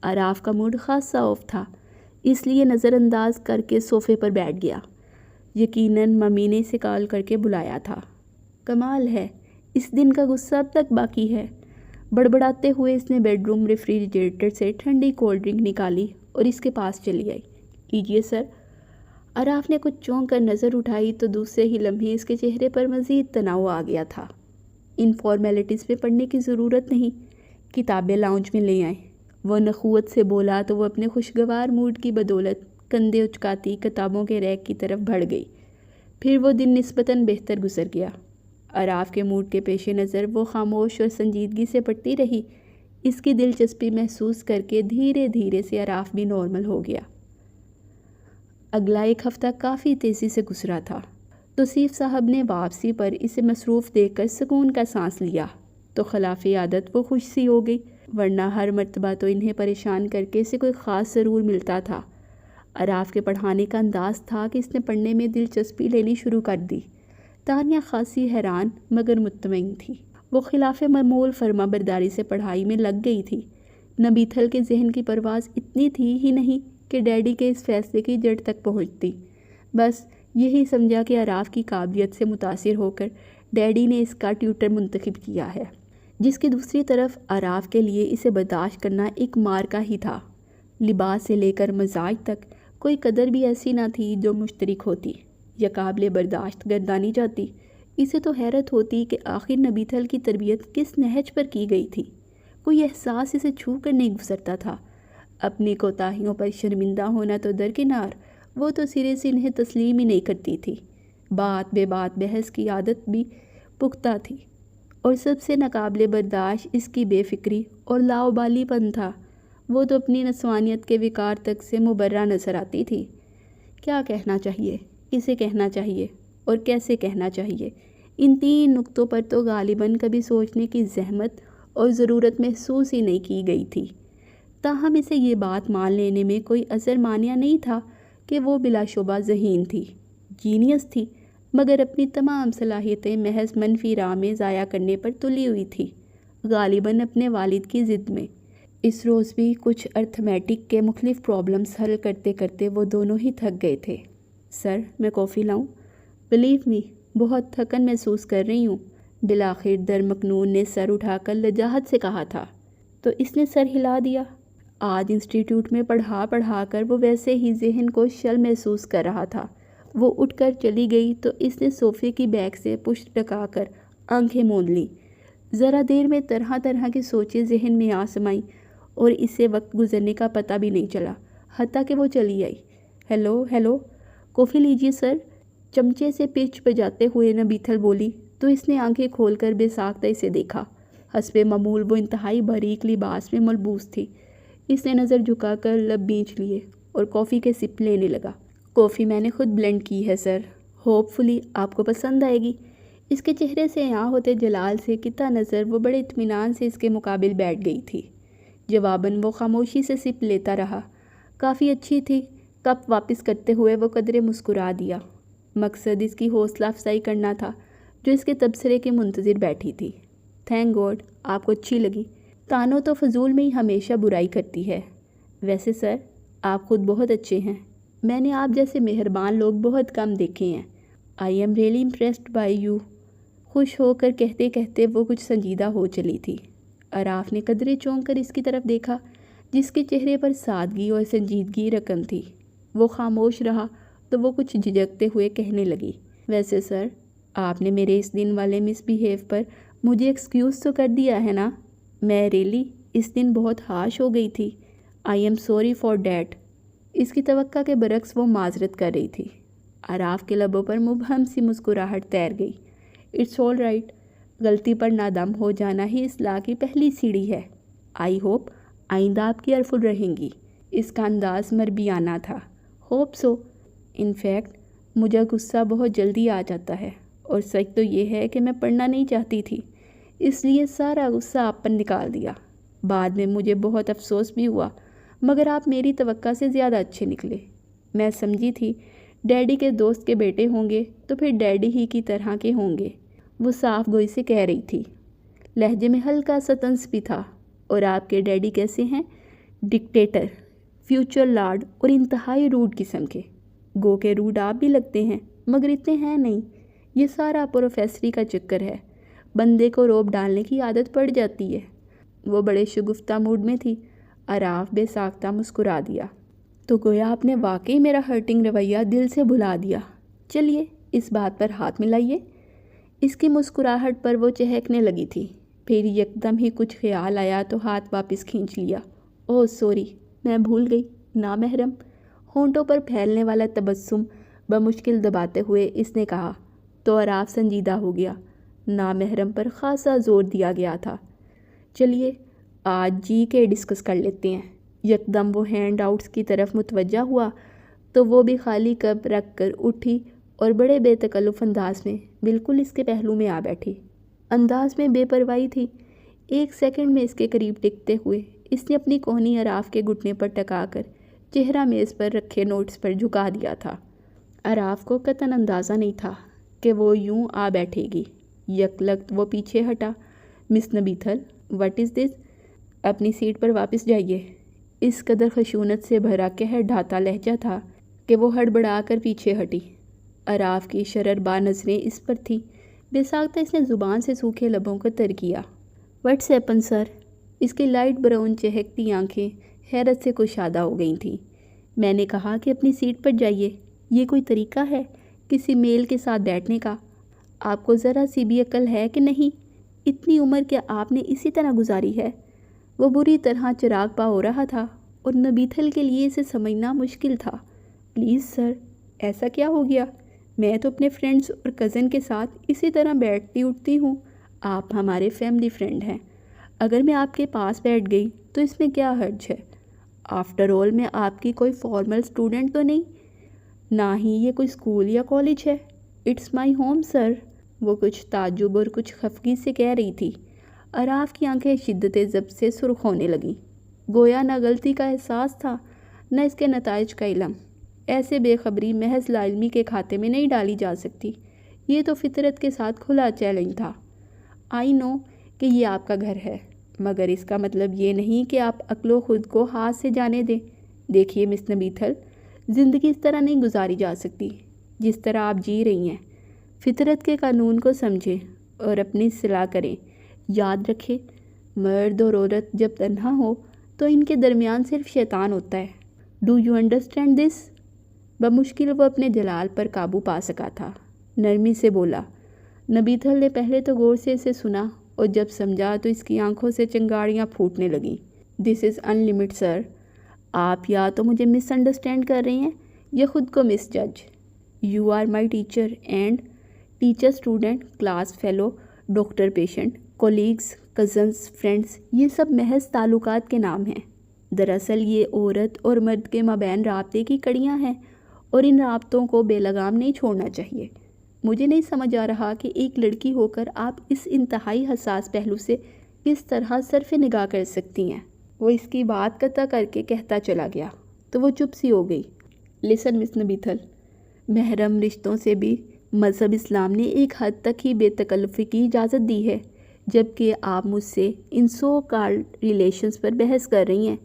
عراف کا موڈ خاصا آف تھا، اس لیے نظر انداز کر کے صوفے پر بیٹھ گیا۔ یقیناً ممی نے اسے کال کر کے بلایا تھا۔ کمال ہے، اس دن کا غصہ اب تک باقی ہے۔ بڑبڑاتے ہوئے اس نے بیڈ روم ریفریجریٹر سے ٹھنڈی کولڈ ڈرنک نکالی اور اس کے پاس چلی آئی۔ لیجیے سر۔ عراف نے کچھ چونک کر نظر اٹھائی تو دوسرے ہی لمحے اس کے چہرے پر مزید تناؤ آ گیا تھا۔ ان فارمیلٹیز میں پڑھنے کی ضرورت نہیں، کتابیں لاؤنج میں لے آئیں۔ وہ نخوت سے بولا تو وہ اپنے خوشگوار موڈ کی بدولت کندھے اچکاتی کتابوں کے ریک کی طرف بڑھ گئی۔ پھر وہ دن نسبتاً بہتر گزر گیا۔ عراف کے موڈ کے پیش نظر وہ خاموش اور سنجیدگی سے پڑھتی رہی۔ اس کی دلچسپی محسوس کر کے دھیرے دھیرے سے عراف بھی نارمل ہو گیا۔ اگلا ایک ہفتہ کافی تیزی سے گزرا تھا۔ توصیف صاحب نے واپسی پر اسے مصروف دیکھ کر سکون کا سانس لیا تو خلاف عادت وہ خوش سی ہو گئی، ورنہ ہر مرتبہ تو انہیں پریشان کر کے اسے کوئی خاص ضرور ملتا تھا۔ عراف کے پڑھانے کا انداز تھا کہ اس نے پڑھنے میں دلچسپی لینی شروع کر دی۔ تانیہ خاصی حیران مگر مطمئن تھی۔ وہ خلاف معمول فرما برداری سے پڑھائی میں لگ گئی تھی۔ نبیتھل کے ذہن کی پرواز اتنی تھی ہی نہیں کہ ڈیڈی کے اس فیصلے کی جڑ تک پہنچتی۔ بس یہی سمجھا کہ عراف کی قابلیت سے متاثر ہو کر ڈیڈی نے اس کا ٹیوٹر منتخب کیا ہے، جس کی دوسری طرف عراف کے لیے اسے برداشت کرنا ایک مارکا ہی تھا۔ لباس سے لے کر مزاج تک کوئی قدر بھی ایسی نہ تھی جو مشترک ہوتی یا قابل برداشت گردانی جاتی۔ اسے تو حیرت ہوتی کہ آخر نبیتھل کی تربیت کس نہج پر کی گئی تھی۔ کوئی احساس اسے چھو کر نہیں گزرتا تھا۔ اپنی کوتاہیوں پر شرمندہ ہونا تو درکنار، وہ تو سرے سے انہیں تسلیم ہی نہیں کرتی تھی۔ بات بے بات بحث کی عادت بھی پختہ تھی، اور سب سے ناقابل برداشت اس کی بے فکری اور لاؤبالی پن تھا۔ وہ تو اپنی نسوانیت کے وقار تک سے مبرہ نظر آتی تھی۔ کیا کہنا چاہیے، کسے کہنا چاہیے اور کیسے کہنا چاہیے، ان 3 نقطوں پر تو غالباً کبھی سوچنے کی زحمت اور ضرورت محسوس ہی نہیں کی گئی تھی۔ تاہم اسے یہ بات مان لینے میں کوئی عذر مانع نہیں تھا کہ وہ بلا شبہ ذہین تھی، جینیس تھی، مگر اپنی تمام صلاحیتیں محض منفی راہ میں ضائع کرنے پر تلی ہوئی تھی، غالباً اپنے والد کی ضد میں۔ اس روز بھی کچھ ارتھمیٹک کے مختلف پرابلمز حل کرتے کرتے وہ دونوں ہی تھک گئے تھے۔ سر، میں کافی لاؤں؟ بلیو می، بہت تھکن محسوس کر رہی ہوں، بالآخر درمکنون نے سر اٹھا کر لجاجت سے کہا تھا۔ تو اس نے سر ہلا دیا۔ آج انسٹیٹیوٹ میں پڑھا کر وہ ویسے ہی ذہن کو شل محسوس کر رہا تھا۔ وہ اٹھ کر چلی گئی تو اس نے صوفے کی بیک سے پشت ٹکا کر آنکھیں موند لیں۔ ذرا دیر میں طرح طرح کی سوچیں ذہن میں آ سمائیں اور اسے وقت گزرنے کا پتہ بھی نہیں چلا، حتیٰ کہ وہ چلی آئی۔ ہیلو، کافی لیجیے سر، چمچے سے پچ بجاتے ہوئے نبیتھل بولی تو اس نے آنکھیں کھول کر بے ساختہ اسے دیکھا۔ حسب معمول وہ انتہائی باریک لباس میں ملبوس تھی۔ اس نے نظر جھکا کر لب بھینچ لیے اور کافی کے سپ لینے لگا۔ کافی میں نے خود بلینڈ کی ہے سر، ہوپ فلی آپ کو پسند آئے گی۔ اس کے چہرے سے عیاں ہوتے جلال سے قطع نظر وہ بڑے اطمینان سے اس کے مقابل بیٹھ گئی تھی۔ جواباً وہ خاموشی سے سپ لیتا رہا۔ کافی اچھی تھی۔ کپ واپس کرتے ہوئے وہ قدرے مسکرا دیا۔ مقصد اس کی حوصلہ افزائی کرنا تھا جو اس کے تبصرے کے منتظر بیٹھی تھی۔ تھینک گاڈ آپ کو اچھی لگی۔ تانو تو فضول میں ہی ہمیشہ برائی کرتی ہے۔ ویسے سر، آپ خود بہت اچھے ہیں۔ میں نے آپ جیسے مہربان لوگ بہت کم دیکھے ہیں۔ I am really impressed by you. خوش ہو کر کہتے کہتے وہ کچھ سنجیدہ ہو چلی تھی۔ اراف نے قدرے چونک کر اس کی طرف دیکھا جس کے چہرے پر سادگی اور سنجیدگی رقم تھی۔ وہ خاموش رہا تو وہ کچھ جھجکتے ہوئے کہنے لگی، ویسے سر، آپ نے میرے اس دن والے مس بیہیو پر مجھے ایکسکیوز تو کر دیا ہے نا؟ میں ریلی اس دن بہت ہارش ہو گئی تھی۔ I am sorry for that. اس کی توقع کے برعکس وہ معذرت کر رہی تھی۔ اراف کے لبوں پر مبہم سی مسکراہٹ تیر گئی۔ اٹس آل رائٹ، غلطی پر نادم ہو جانا ہی اصلاح کی پہلی سیڑھی ہے۔ آئی ہوپ آئندہ آپ کیئرفل رہیں گی۔ اس کا انداز مربیانہ تھا۔ Hope so. ان فیکٹ مجھے غصہ بہت جلدی آ جاتا ہے، اور سچ تو یہ ہے کہ میں پڑھنا نہیں چاہتی تھی، اس لیے سارا غصہ آپ پر نکال دیا۔ بعد میں مجھے بہت افسوس بھی ہوا، مگر آپ میری توقع سے زیادہ اچھے نکلے۔ میں سمجھی تھی ڈیڈی کے دوست کے بیٹے ہوں گے تو پھر ڈیڈی ہی کی طرح کے ہوں گے، وہ صاف گوئی سے کہہ رہی تھی۔ لہجے میں ہلکا سا طنز بھی تھا۔ اور آپ کے ڈیڈی کیسے ہیں؟ ڈکٹیٹر، فیوچر لارڈ اور انتہائی روڈ قسم کے۔ گو کے روڈ آپ بھی لگتے ہیں، مگر اتنے ہیں نہیں۔ یہ سارا پروفیسری کا چکر ہے، بندے کو روب ڈالنے کی عادت پڑ جاتی ہے۔ وہ بڑے شگفتہ موڈ میں تھی۔ اراف بے ساختہ مسکرا دیا۔ تو گویا آپ نے واقعی میرا ہرٹنگ رویہ دل سے بھلا دیا۔ چلیے اس بات پر ہاتھ ملائیے۔ اس کی مسکراہٹ پر وہ چہکنے لگی تھی، پھر یکدم ہی کچھ خیال آیا تو ہاتھ واپس کھینچ لیا۔ اوہ سوری، میں بھول گئی، نامحرم۔ ہونٹوں پر پھیلنے والا تبسم بمشکل دباتے ہوئے اس نے کہا تو اراف سنجیدہ ہو گیا۔ نامحرم پر خاصا زور دیا گیا تھا۔ چلیے آج جی کے ڈسکس کر لیتے ہیں۔ یکدم وہ ہینڈ آؤٹس کی طرف متوجہ ہوا تو وہ بھی خالی کپ رکھ کر اٹھی اور بڑے بے تکلف انداز میں بالکل اس کے پہلو میں آ بیٹھی۔ انداز میں بے پرواہی تھی۔ 1 سیکنڈ میں اس کے قریب ٹکتے ہوئے اس نے اپنی کوہنی اراف کے گھٹنے پر ٹکا کر چہرہ میز پر رکھے نوٹس پر جھکا دیا تھا۔ اراف کو قطعاً اندازہ نہیں تھا کہ وہ یوں آ بیٹھے گی۔ یک لخت وہ پیچھے ہٹا۔ مس نبیتھل، واٹ از دس؟ اپنی سیٹ پر واپس جائیے۔ اس قدر خشونت سے بھرا قہر ڈھاتا لہجہ تھا کہ وہ ہڑبڑا کر پیچھے ہٹی۔ اراف کی شرربا نظریں اس پر تھیں۔ بے ساختہ اس نے زبان سے سوکھے لبوں کو تر کیا۔ واٹس ہیپن سر؟ اس کی لائٹ براؤن چہکتی آنکھیں حیرت سے کشادہ ہو گئی تھیں۔ میں نے کہا کہ اپنی سیٹ پر جائیے۔ یہ کوئی طریقہ ہے کسی میل کے ساتھ بیٹھنے کا؟ آپ کو ذرا سی بھی عقل ہے کہ نہیں؟ اتنی عمر کیا آپ نے اسی طرح گزاری ہے؟ وہ بری طرح چراغ پا ہو رہا تھا اور نبیتھل کے لیے اسے سمجھنا مشکل تھا۔ پلیز سر، ایسا کیا ہو گیا؟ میں تو اپنے فرینڈز اور کزن کے ساتھ اسی طرح بیٹھتی اٹھتی ہوں۔ آپ ہمارے فیملی فرینڈ ہیں، اگر میں آپ کے پاس بیٹھ گئی تو اس میں کیا حرج ہے؟ آفٹر آل میں آپ کی کوئی فارمل اسٹوڈنٹ تو نہیں، نہ ہی یہ کوئی اسکول یا کالج ہے۔ اٹس مائی ہوم سر، وہ کچھ تعجب اور کچھ خفگی سے کہہ رہی تھی۔ عراف کی آنکھیں شدت ضبط سے سرخ ہونے لگیں، گویا نہ غلطی کا احساس تھا نہ اس کے نتائج کا علم۔ ایسے بے خبری محض لا علمی کے کھاتے میں نہیں ڈالی جا سکتی، یہ تو فطرت کے ساتھ کھلا چیلنج تھا۔ آئی نو کہ یہ آپ کا گھر ہے، مگر اس کا مطلب یہ نہیں کہ آپ عقل و خود کو ہاتھ سے جانے دیں۔ دیکھیے مس نبیتھل، زندگی اس طرح نہیں گزاری جا سکتی جس طرح آپ جی رہی ہیں۔ فطرت کے قانون کو سمجھیں اور اپنی اصلاح کریں۔ یاد رکھیں، مرد اور عورت جب تنہا ہو تو ان کے درمیان صرف شیطان ہوتا ہے۔ Do you understand this? بمشکل وہ اپنے جلال پر قابو پا سکا تھا، نرمی سے بولا۔ نبیتھل نے پہلے تو غور سے اسے سنا اور جب سمجھا تو اس کی آنکھوں سے چنگاڑیاں پھوٹنے لگیں۔ دس از ان لمٹ سر، آپ یا تو مجھے مس انڈرسٹینڈ کر رہی ہیں یا خود کو misjudge. You are my teacher and teacher student, class fellow, doctor patient, colleagues, cousins, friends, یہ سب محض تعلقات کے نام ہیں۔ دراصل یہ عورت اور مرد کے مابین رابطے کی کڑیاں ہیں اور ان رابطوں کو بے لگام نہیں چھوڑنا چاہیے۔ مجھے نہیں سمجھ آ رہا کہ ایک لڑکی ہو کر آپ اس انتہائی حساس پہلو سے کس طرح صرف نگاہ کر سکتی ہیں۔ وہ اس کی بات قطع کر کے کہتا چلا گیا تو وہ چپ سی ہو گئی۔ لسن مس نبیتھل، محرم رشتوں سے بھی مذہب اسلام نے ایک حد تک ہی بے تکلفی کی اجازت دی ہے، جبکہ آپ مجھ سے ان سو کالڈ ریلیشنز پر بحث کر رہی ہیں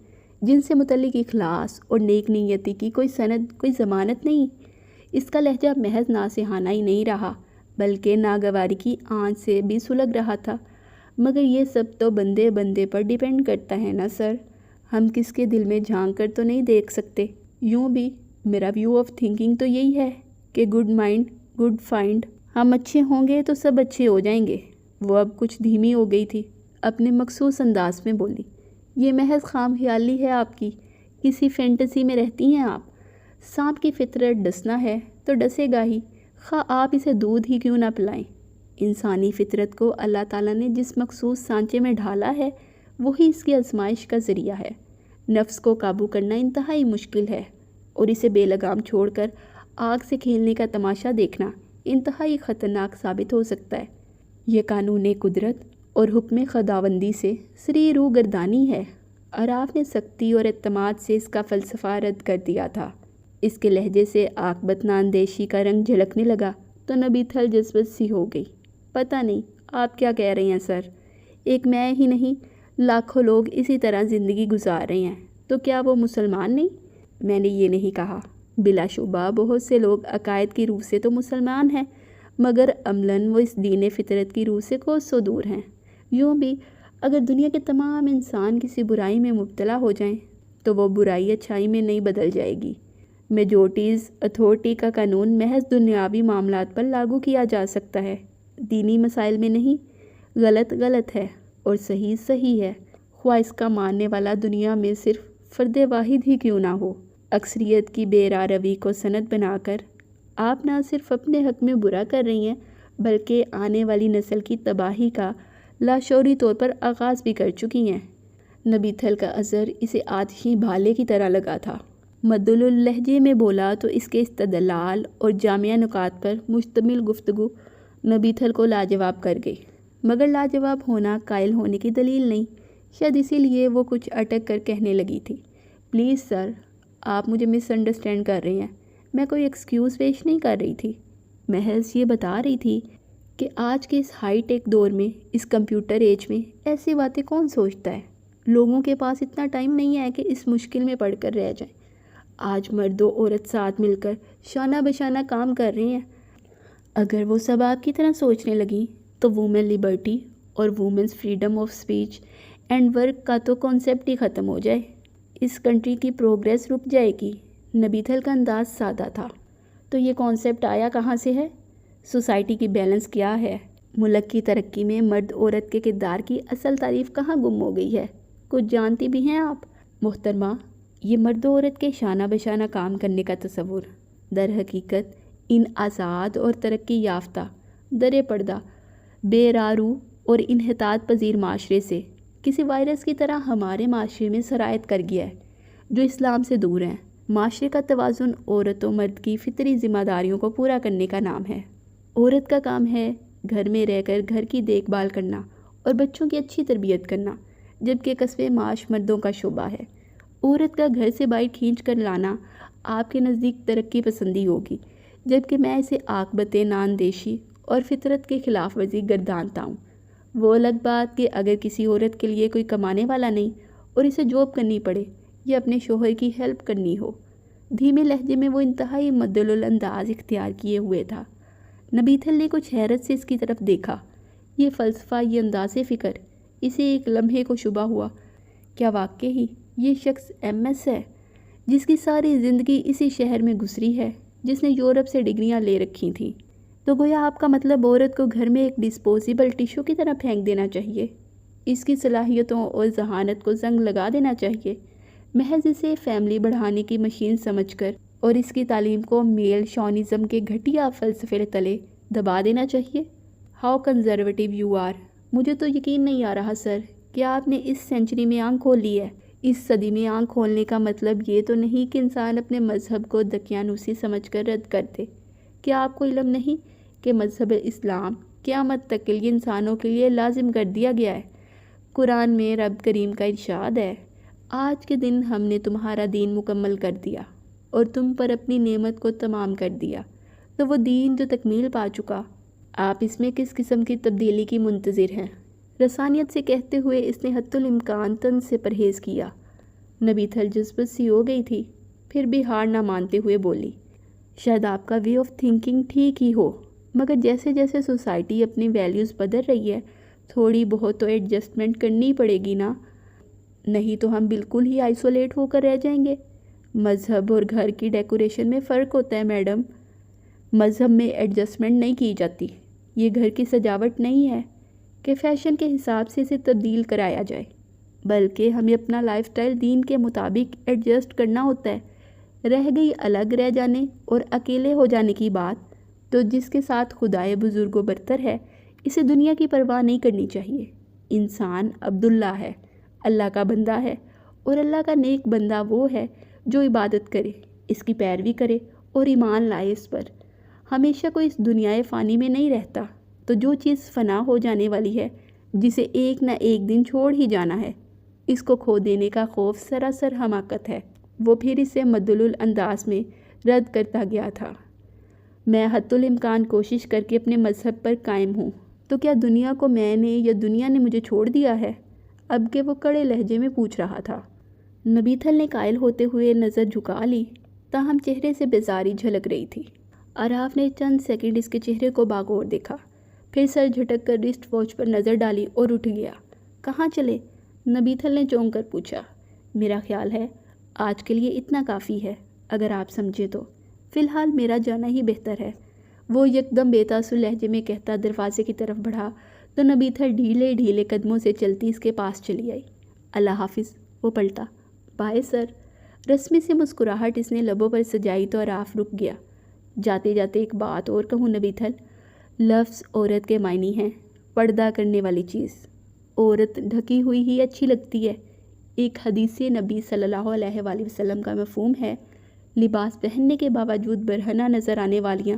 جن سے متعلق اخلاص اور نیک نیتی کی کوئی سند، کوئی ضمانت نہیں۔ اس کا لہجہ محض ناصحانہ ہی نہیں رہا بلکہ ناگواری کی آنچ سے بھی سلگ رہا تھا۔ مگر یہ سب تو بندے بندے پر ڈیپینڈ کرتا ہے نا سر، ہم کس کے دل میں جھانک کر تو نہیں دیکھ سکتے۔ یوں بھی میرا ویو آف تھنکنگ تو یہی ہے کہ گڈ مائنڈ گڈ فائنڈ، ہم اچھے ہوں گے تو سب اچھے ہو جائیں گے۔ وہ اب کچھ دھیمی ہو گئی تھی، اپنے مخصوص انداز میں بولی۔ یہ محض خام خیالی ہے آپ کی، کسی فینٹیسی میں رہتی ہیں آپ۔ سانپ کی فطرت ڈسنا ہے تو ڈسے گا ہی، خواہ آپ اسے دودھ ہی کیوں نہ پلائیں۔ انسانی فطرت کو اللہ تعالیٰ نے جس مخصوص سانچے میں ڈھالا ہے وہی اس کی آزمائش کا ذریعہ ہے۔ نفس کو قابو کرنا انتہائی مشکل ہے اور اسے بے لگام چھوڑ کر آگ سے کھیلنے کا تماشا دیکھنا انتہائی خطرناک ثابت ہو سکتا ہے۔ یہ قانون قدرت اور حکم خداوندی سے سری روح گردانی ہے۔ عراف نے سختی اور اعتماد سے اس کا فلسفہ رد کر دیا تھا۔ اس کے لہجے سے عاقبت ناندیشی کا رنگ جھلکنے لگا تو نبیتھل جذبت سی ہو گئی۔ پتہ نہیں آپ کیا کہہ رہے ہیں سر، ایک میں ہی نہیں لاکھوں لوگ اسی طرح زندگی گزار رہے ہیں، تو کیا وہ مسلمان نہیں؟ میں نے یہ نہیں کہا، بلا شبہ بہت سے لوگ عقائد کی روح سے تو مسلمان ہیں مگر عملاً وہ اس دین فطرت کی روح سے کوسوں دور ہیں۔ یوں بھی اگر دنیا کے تمام انسان کسی برائی میں مبتلا ہو جائیں تو وہ برائی اچھائی میں نہیں بدل جائے گی۔ میجورٹیز اتھارٹی کا قانون محض دنیاوی معاملات پر لاگو کیا جا سکتا ہے، دینی مسائل میں نہیں۔ غلط غلط ہے اور صحیح صحیح ہے، خواہ اس کا ماننے والا دنیا میں صرف فرد واحد ہی کیوں نہ ہو۔ اکثریت کی بے راہ روی کو سند بنا کر آپ نہ صرف اپنے حق میں برا کر رہی ہیں بلکہ آنے والی نسل کی تباہی کا لاشعوری طور پر آغاز بھی کر چکی ہیں۔ نبیتھل کا اثر اسے آتشی بھالے کی طرح لگا تھا۔ مدل اللہجے میں بولا تو اس کے استدلال اور جامعہ نکات پر مشتمل گفتگو نبیتھل کو لاجواب کر گئی، مگر لاجواب ہونا قائل ہونے کی دلیل نہیں۔ شاید اسی لیے وہ کچھ اٹک کر کہنے لگی تھی، پلیز سر، آپ مجھے مس انڈرسٹینڈ کر رہے ہیں، میں کوئی ایکسکیوز پیش نہیں کر رہی تھی، محض یہ بتا رہی تھی کہ آج کے اس ہائی ٹیک دور میں، اس کمپیوٹر ایج میں ایسی باتیں کون سوچتا ہے؟ لوگوں کے پاس اتنا ٹائم نہیں ہے کہ اس مشکل میں پڑ کر رہ جائیں۔ آج مرد و عورت ساتھ مل کر شانہ بشانہ کام کر رہے ہیں۔ اگر وہ سب آپ کی طرح سوچنے لگیں تو وومن لبرٹی اور women's freedom of speech and work کا تو کانسیپٹ ہی ختم ہو جائے، اس کنٹری کی پروگریس رک جائے گی۔ نبیتھل کا انداز سادہ تھا۔ تو یہ کانسیپٹ آیا کہاں سے ہے؟ سوسائٹی کی بیلنس کیا ہے؟ ملک کی ترقی میں مرد عورت کے کردار کی اصل تعریف کہاں گم ہو گئی ہے؟ کچھ جانتی بھی ہیں آپ؟ محترمہ، یہ مرد و عورت کے شانہ بشانہ کام کرنے کا تصور در حقیقت ان آزاد اور ترقی یافتہ، در پردہ، بے راہ رو اور انحطاط پذیر معاشرے سے کسی وائرس کی طرح ہمارے معاشرے میں سرایت کر گیا ہے جو اسلام سے دور ہیں۔ معاشرے کا توازن عورت و مرد کی فطری ذمہ داریوں کو پورا کرنے کا نام ہے۔ عورت کا کام ہے گھر میں رہ کر گھر کی دیکھ بھال کرنا اور بچوں کی اچھی تربیت کرنا، جبکہ کسب معاش مردوں کا شعبہ ہے۔ عورت کا گھر سے باہر کھینچ کر لانا آپ کے نزدیک ترقی پسندی ہوگی، جبکہ میں اسے عاقبت ناندیشی اور فطرت کے خلاف ورزی گردانتا ہوں۔ وہ الگ بات کہ اگر کسی عورت کے لیے کوئی کمانے والا نہیں اور اسے جاب کرنی پڑے یا اپنے شوہر کی ہیلپ کرنی ہو۔ دھیمے لہجے میں وہ انتہائی معتدل انداز اختیار کیے ہوئے تھا۔ نبیتھل نے کچھ حیرت سے اس کی طرف دیکھا۔ یہ فلسفہ، یہ انداز فکر، اسے ایک لمحے کو شبہ ہوا، کیا واقعی یہ شخص ایم ایس ہے جس کی ساری زندگی اسی شہر میں گزری ہے، جس نے یورپ سے ڈگریاں لے رکھی تھیں؟ تو گویا آپ کا مطلب عورت کو گھر میں ایک ڈسپوزیبل ٹیشو کی طرح پھینک دینا چاہیے، اس کی صلاحیتوں اور ذہانت کو زنگ لگا دینا چاہیے، محض اسے فیملی بڑھانے کی مشین سمجھ کر، اور اس کی تعلیم کو میل شونزم کے گھٹیا فلسفے تلے دبا دینا چاہیے؟ How conservative you are! مجھے تو یقین نہیں آ رہا سر کہ آپ نے اس سینچری میں آنکھ کھول لی ہے۔ اس صدی میں آنکھ کھولنے کا مطلب یہ تو نہیں کہ انسان اپنے مذہب کو دقیانوسی سمجھ کر رد کر دے۔ کیا آپ کو علم نہیں کہ مذہب اسلام قیامت تک کے لیے انسانوں کے لیے لازم کر دیا گیا ہے؟ قرآن میں رب کریم کا ارشاد ہے، آج کے دن ہم نے تمہارا دین مکمل کر دیا اور تم پر اپنی نعمت کو تمام کر دیا۔ تو وہ دین جو تکمیل پا چکا، آپ اس میں کس قسم کی تبدیلی کی منتظر ہیں؟ رسانیت سے کہتے ہوئے اس نے حتی الامکان طنز سے پرہیز کیا۔ نبیتھل جذبت سی ہو گئی تھی، پھر بھی ہار نہ مانتے ہوئے بولی، شاید آپ کا وے آف تھنکنگ ٹھیک ہی ہو، مگر جیسے جیسے سوسائٹی اپنی ویلیوز بدل رہی ہے، تھوڑی بہت تو ایڈجسٹمنٹ کرنی پڑے گی نا، نہیں تو ہم بالکل ہی آئسولیٹ ہو کر رہ جائیں گے۔ مذہب اور گھر کی ڈیکوریشن میں فرق ہوتا ہے میڈم۔ مذہب میں ایڈجسٹمنٹ نہیں کی جاتی، یہ گھر کی سجاوٹ نہیں ہے کہ فیشن کے حساب سے اسے تبدیل کرایا جائے، بلکہ ہمیں اپنا لائف سٹائل دین کے مطابق ایڈجسٹ کرنا ہوتا ہے۔ رہ گئی الگ رہ جانے اور اکیلے ہو جانے کی بات، تو جس کے ساتھ خدائے بزرگ و برتر ہے، اسے دنیا کی پرواہ نہیں کرنی چاہیے۔ انسان عبداللہ ہے، اللہ کا بندہ ہے، اور اللہ کا نیک بندہ وہ ہے جو عبادت کرے، اس کی پیروی کرے اور ایمان لائے اس پر۔ ہمیشہ کوئی اس دنیائے فانی میں نہیں رہتا، تو جو چیز فنا ہو جانے والی ہے، جسے ایک نہ ایک دن چھوڑ ہی جانا ہے، اس کو کھو دینے کا خوف سراسر حماقت ہے۔ وہ پھر اسے معتدل انداز میں رد کرتا گیا تھا۔ میں حتی الامکان کوشش کر کے اپنے مذہب پر قائم ہوں، تو کیا دنیا کو میں نے یا دنیا نے مجھے چھوڑ دیا ہے؟ اب کہ وہ کڑے لہجے میں پوچھ رہا تھا۔ نبیتھل نے قائل ہوتے ہوئے نظر جھکا لی، تاہم چہرے سے بیزاری جھلک رہی تھی۔ عراف نے چند سیکنڈ اس کے چہرے کو باغور دیکھا، پھر سر جھٹک کر رسٹ واچ پر نظر ڈالی اور اٹھ گیا۔ کہاں چلے؟ نبیتھل نے چونک کر پوچھا۔ میرا خیال ہے آج کے لیے اتنا کافی ہے، اگر آپ سمجھے تو۔ فی الحال میرا جانا ہی بہتر ہے، وہ یکدم بے تاثر لہجے میں کہتا دروازے کی طرف بڑھا، تو نبیتھل ڈھیلے ڈھیلے قدموں سے چلتی اس کے پاس چلی آئی۔ اللہ حافظ، وہ پلٹا۔ بائے سر۔ رسمی سے مسکراہٹ اس نے لبوں پر سجائی تو عراف رک گیا۔ جاتے جاتے ایک بات اور کہوں نبیتھل، لفظ عورت کے معنی ہیں پردہ کرنے والی چیز۔ عورت ڈھکی ہوئی ہی اچھی لگتی ہے۔ ایک حدیث نبی صلی اللہ علیہ وآلہ وسلم کا مفہوم ہے، لباس پہننے کے باوجود برہنہ نظر آنے والیاں،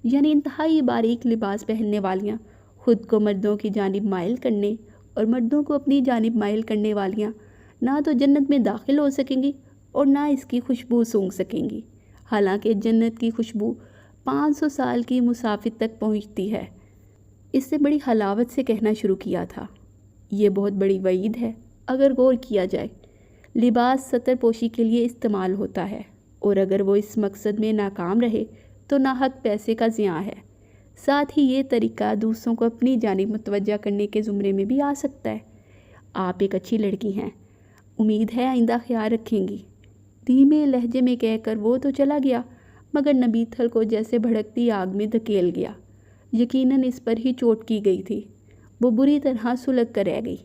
یعنی انتہائی باریک لباس پہننے والیاں، خود کو مردوں کی جانب مائل کرنے اور مردوں کو اپنی جانب مائل کرنے والیاں نہ تو جنت میں داخل ہو سکیں گی اور نہ اس کی خوشبو سونگھ سکیں گی، حالانکہ جنت کی خوشبو 500 سال کی مسافت تک پہنچتی ہے۔ اس سے بڑی حلاوت سے کہنا شروع کیا تھا، یہ بہت بڑی وعید ہے اگر غور کیا جائے۔ لباس ستر پوشی کے لیے استعمال ہوتا ہے، اور اگر وہ اس مقصد میں ناکام رہے تو ناحق پیسے کا ضیاع ہے۔ ساتھ ہی یہ طریقہ دوسروں کو اپنی جانب متوجہ کرنے کے زمرے میں بھی آ سکتا ہے۔ آپ ایک اچھی لڑکی ہیں، امید ہے آئندہ خیال رکھیں گی۔ دھیمے لہجے میں کہہ کر وہ تو چلا گیا، مگر نبیتھل کو جیسے بھڑکتی آگ میں دھکیل گیا۔ یقیناً اس پر ہی چوٹ کی گئی تھی، وہ بری طرح سلگ کر رہ گئی۔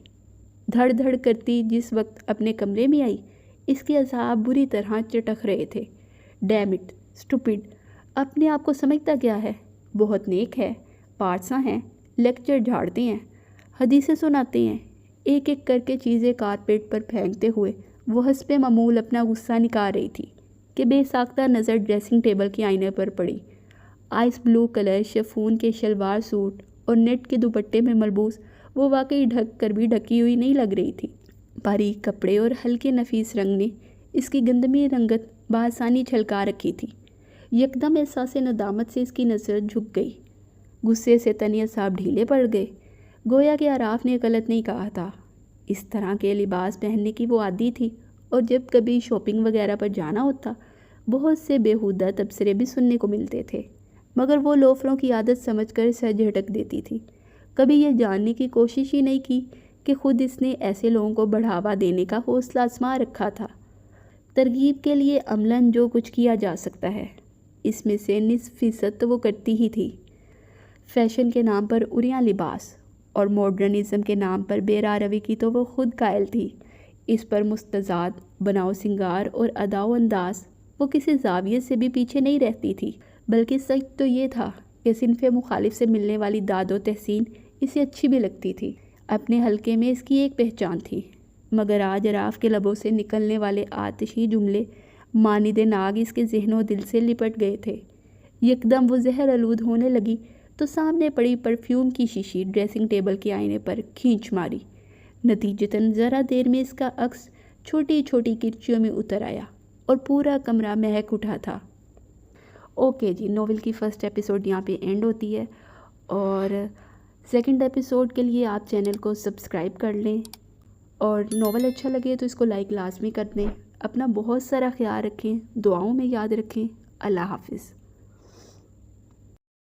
دھڑ دھڑ کرتی جس وقت اپنے کمرے میں آئی، اس کے اعصاب بری طرح چٹک رہے تھے۔ ڈیم اٹ، اسٹوپڈ، اپنے آپ کو سمجھتا کیا ہے؟ بہت نیک ہے، پارساں ہیں، لیکچر جھاڑتے ہیں، حدیثیں سناتے ہیں۔ ایک ایک کر کے چیزیں کارپیٹ پر پھینکتے ہوئے وہ حسب معمول اپنا غصہ نکال رہی تھی کہ بے ساختہ نظر ڈریسنگ ٹیبل کے آئینے پر پڑی۔ آئس بلو کلر شفون کے شلوار سوٹ اور نیٹ کے دوپٹے میں ملبوس وہ واقعی ڈھک کر بھی ڈھکی ہوئی نہیں لگ رہی تھی۔ باریک کپڑے اور ہلکے نفیس رنگ نے اس کی گندمی رنگت بآسانی چھلکا رکھی تھی۔ یکدم احساس ندامت سے اس کی نظر جھک گئی۔ غصے سے تن اعصاب ڈھیلے پڑ گئے۔ گویا کہ عراف نے غلط نہیں کہا تھا۔ اس طرح کے لباس پہننے کی وہ عادی تھی، اور جب کبھی شاپنگ وغیرہ پر جانا ہوتا بہت سے بیہودہ تبصرے بھی سننے کو ملتے تھے، مگر وہ لوفروں کی عادت سمجھ کر سر جھٹک دیتی تھی۔ کبھی یہ جاننے کی کوشش ہی نہیں کی کہ خود اس نے ایسے لوگوں کو بڑھاوا دینے کا حوصلہ آزما رکھا تھا۔ ترغیب کے لیے عملاً جو کچھ کیا جا سکتا ہے اس میں سے 20% تو وہ کرتی ہی تھی۔ فیشن کے نام پر عریاں لباس اور ماڈرنزم کے نام پر بے راہ روی کی تو وہ خود قائل تھی۔ اس پر مستزاد بناؤ سنگار اور ادا و انداز وہ کسی زاویے سے بھی پیچھے نہیں رہتی تھی، بلکہ سچ تو یہ تھا کہ صنف مخالف سے ملنے والی داد و تحسین اسے اچھی بھی لگتی تھی۔ اپنے حلقے میں اس کی ایک پہچان تھی، مگر آج عراف کے لبوں سے نکلنے والے آتشی جملے مانند ناگ اس کے ذہن و دل سے لپٹ گئے تھے۔ یکدم وہ زہر آلود ہونے لگی تو سامنے پڑی پرفیوم کی شیشی ڈریسنگ ٹیبل کے آئینے پر کھینچ ماری۔ نتیجتاً ذرا دیر میں اس کا عکس چھوٹی چھوٹی کرچیوں میں اتر آیا اور پورا کمرہ مہک اٹھا تھا۔ اوکے جی، ناول کی فرسٹ ایپیسوڈ یہاں پہ اینڈ ہوتی ہے، اور سیکنڈ ایپیسوڈ کے لیے آپ چینل کو سبسکرائب کر لیں، اور ناول اچھا لگے تو اس کو لائک لازمی کر دیں۔ اپنا بہت سارا خیال رکھیں، دعاؤں میں یاد رکھیں۔ اللہ حافظ۔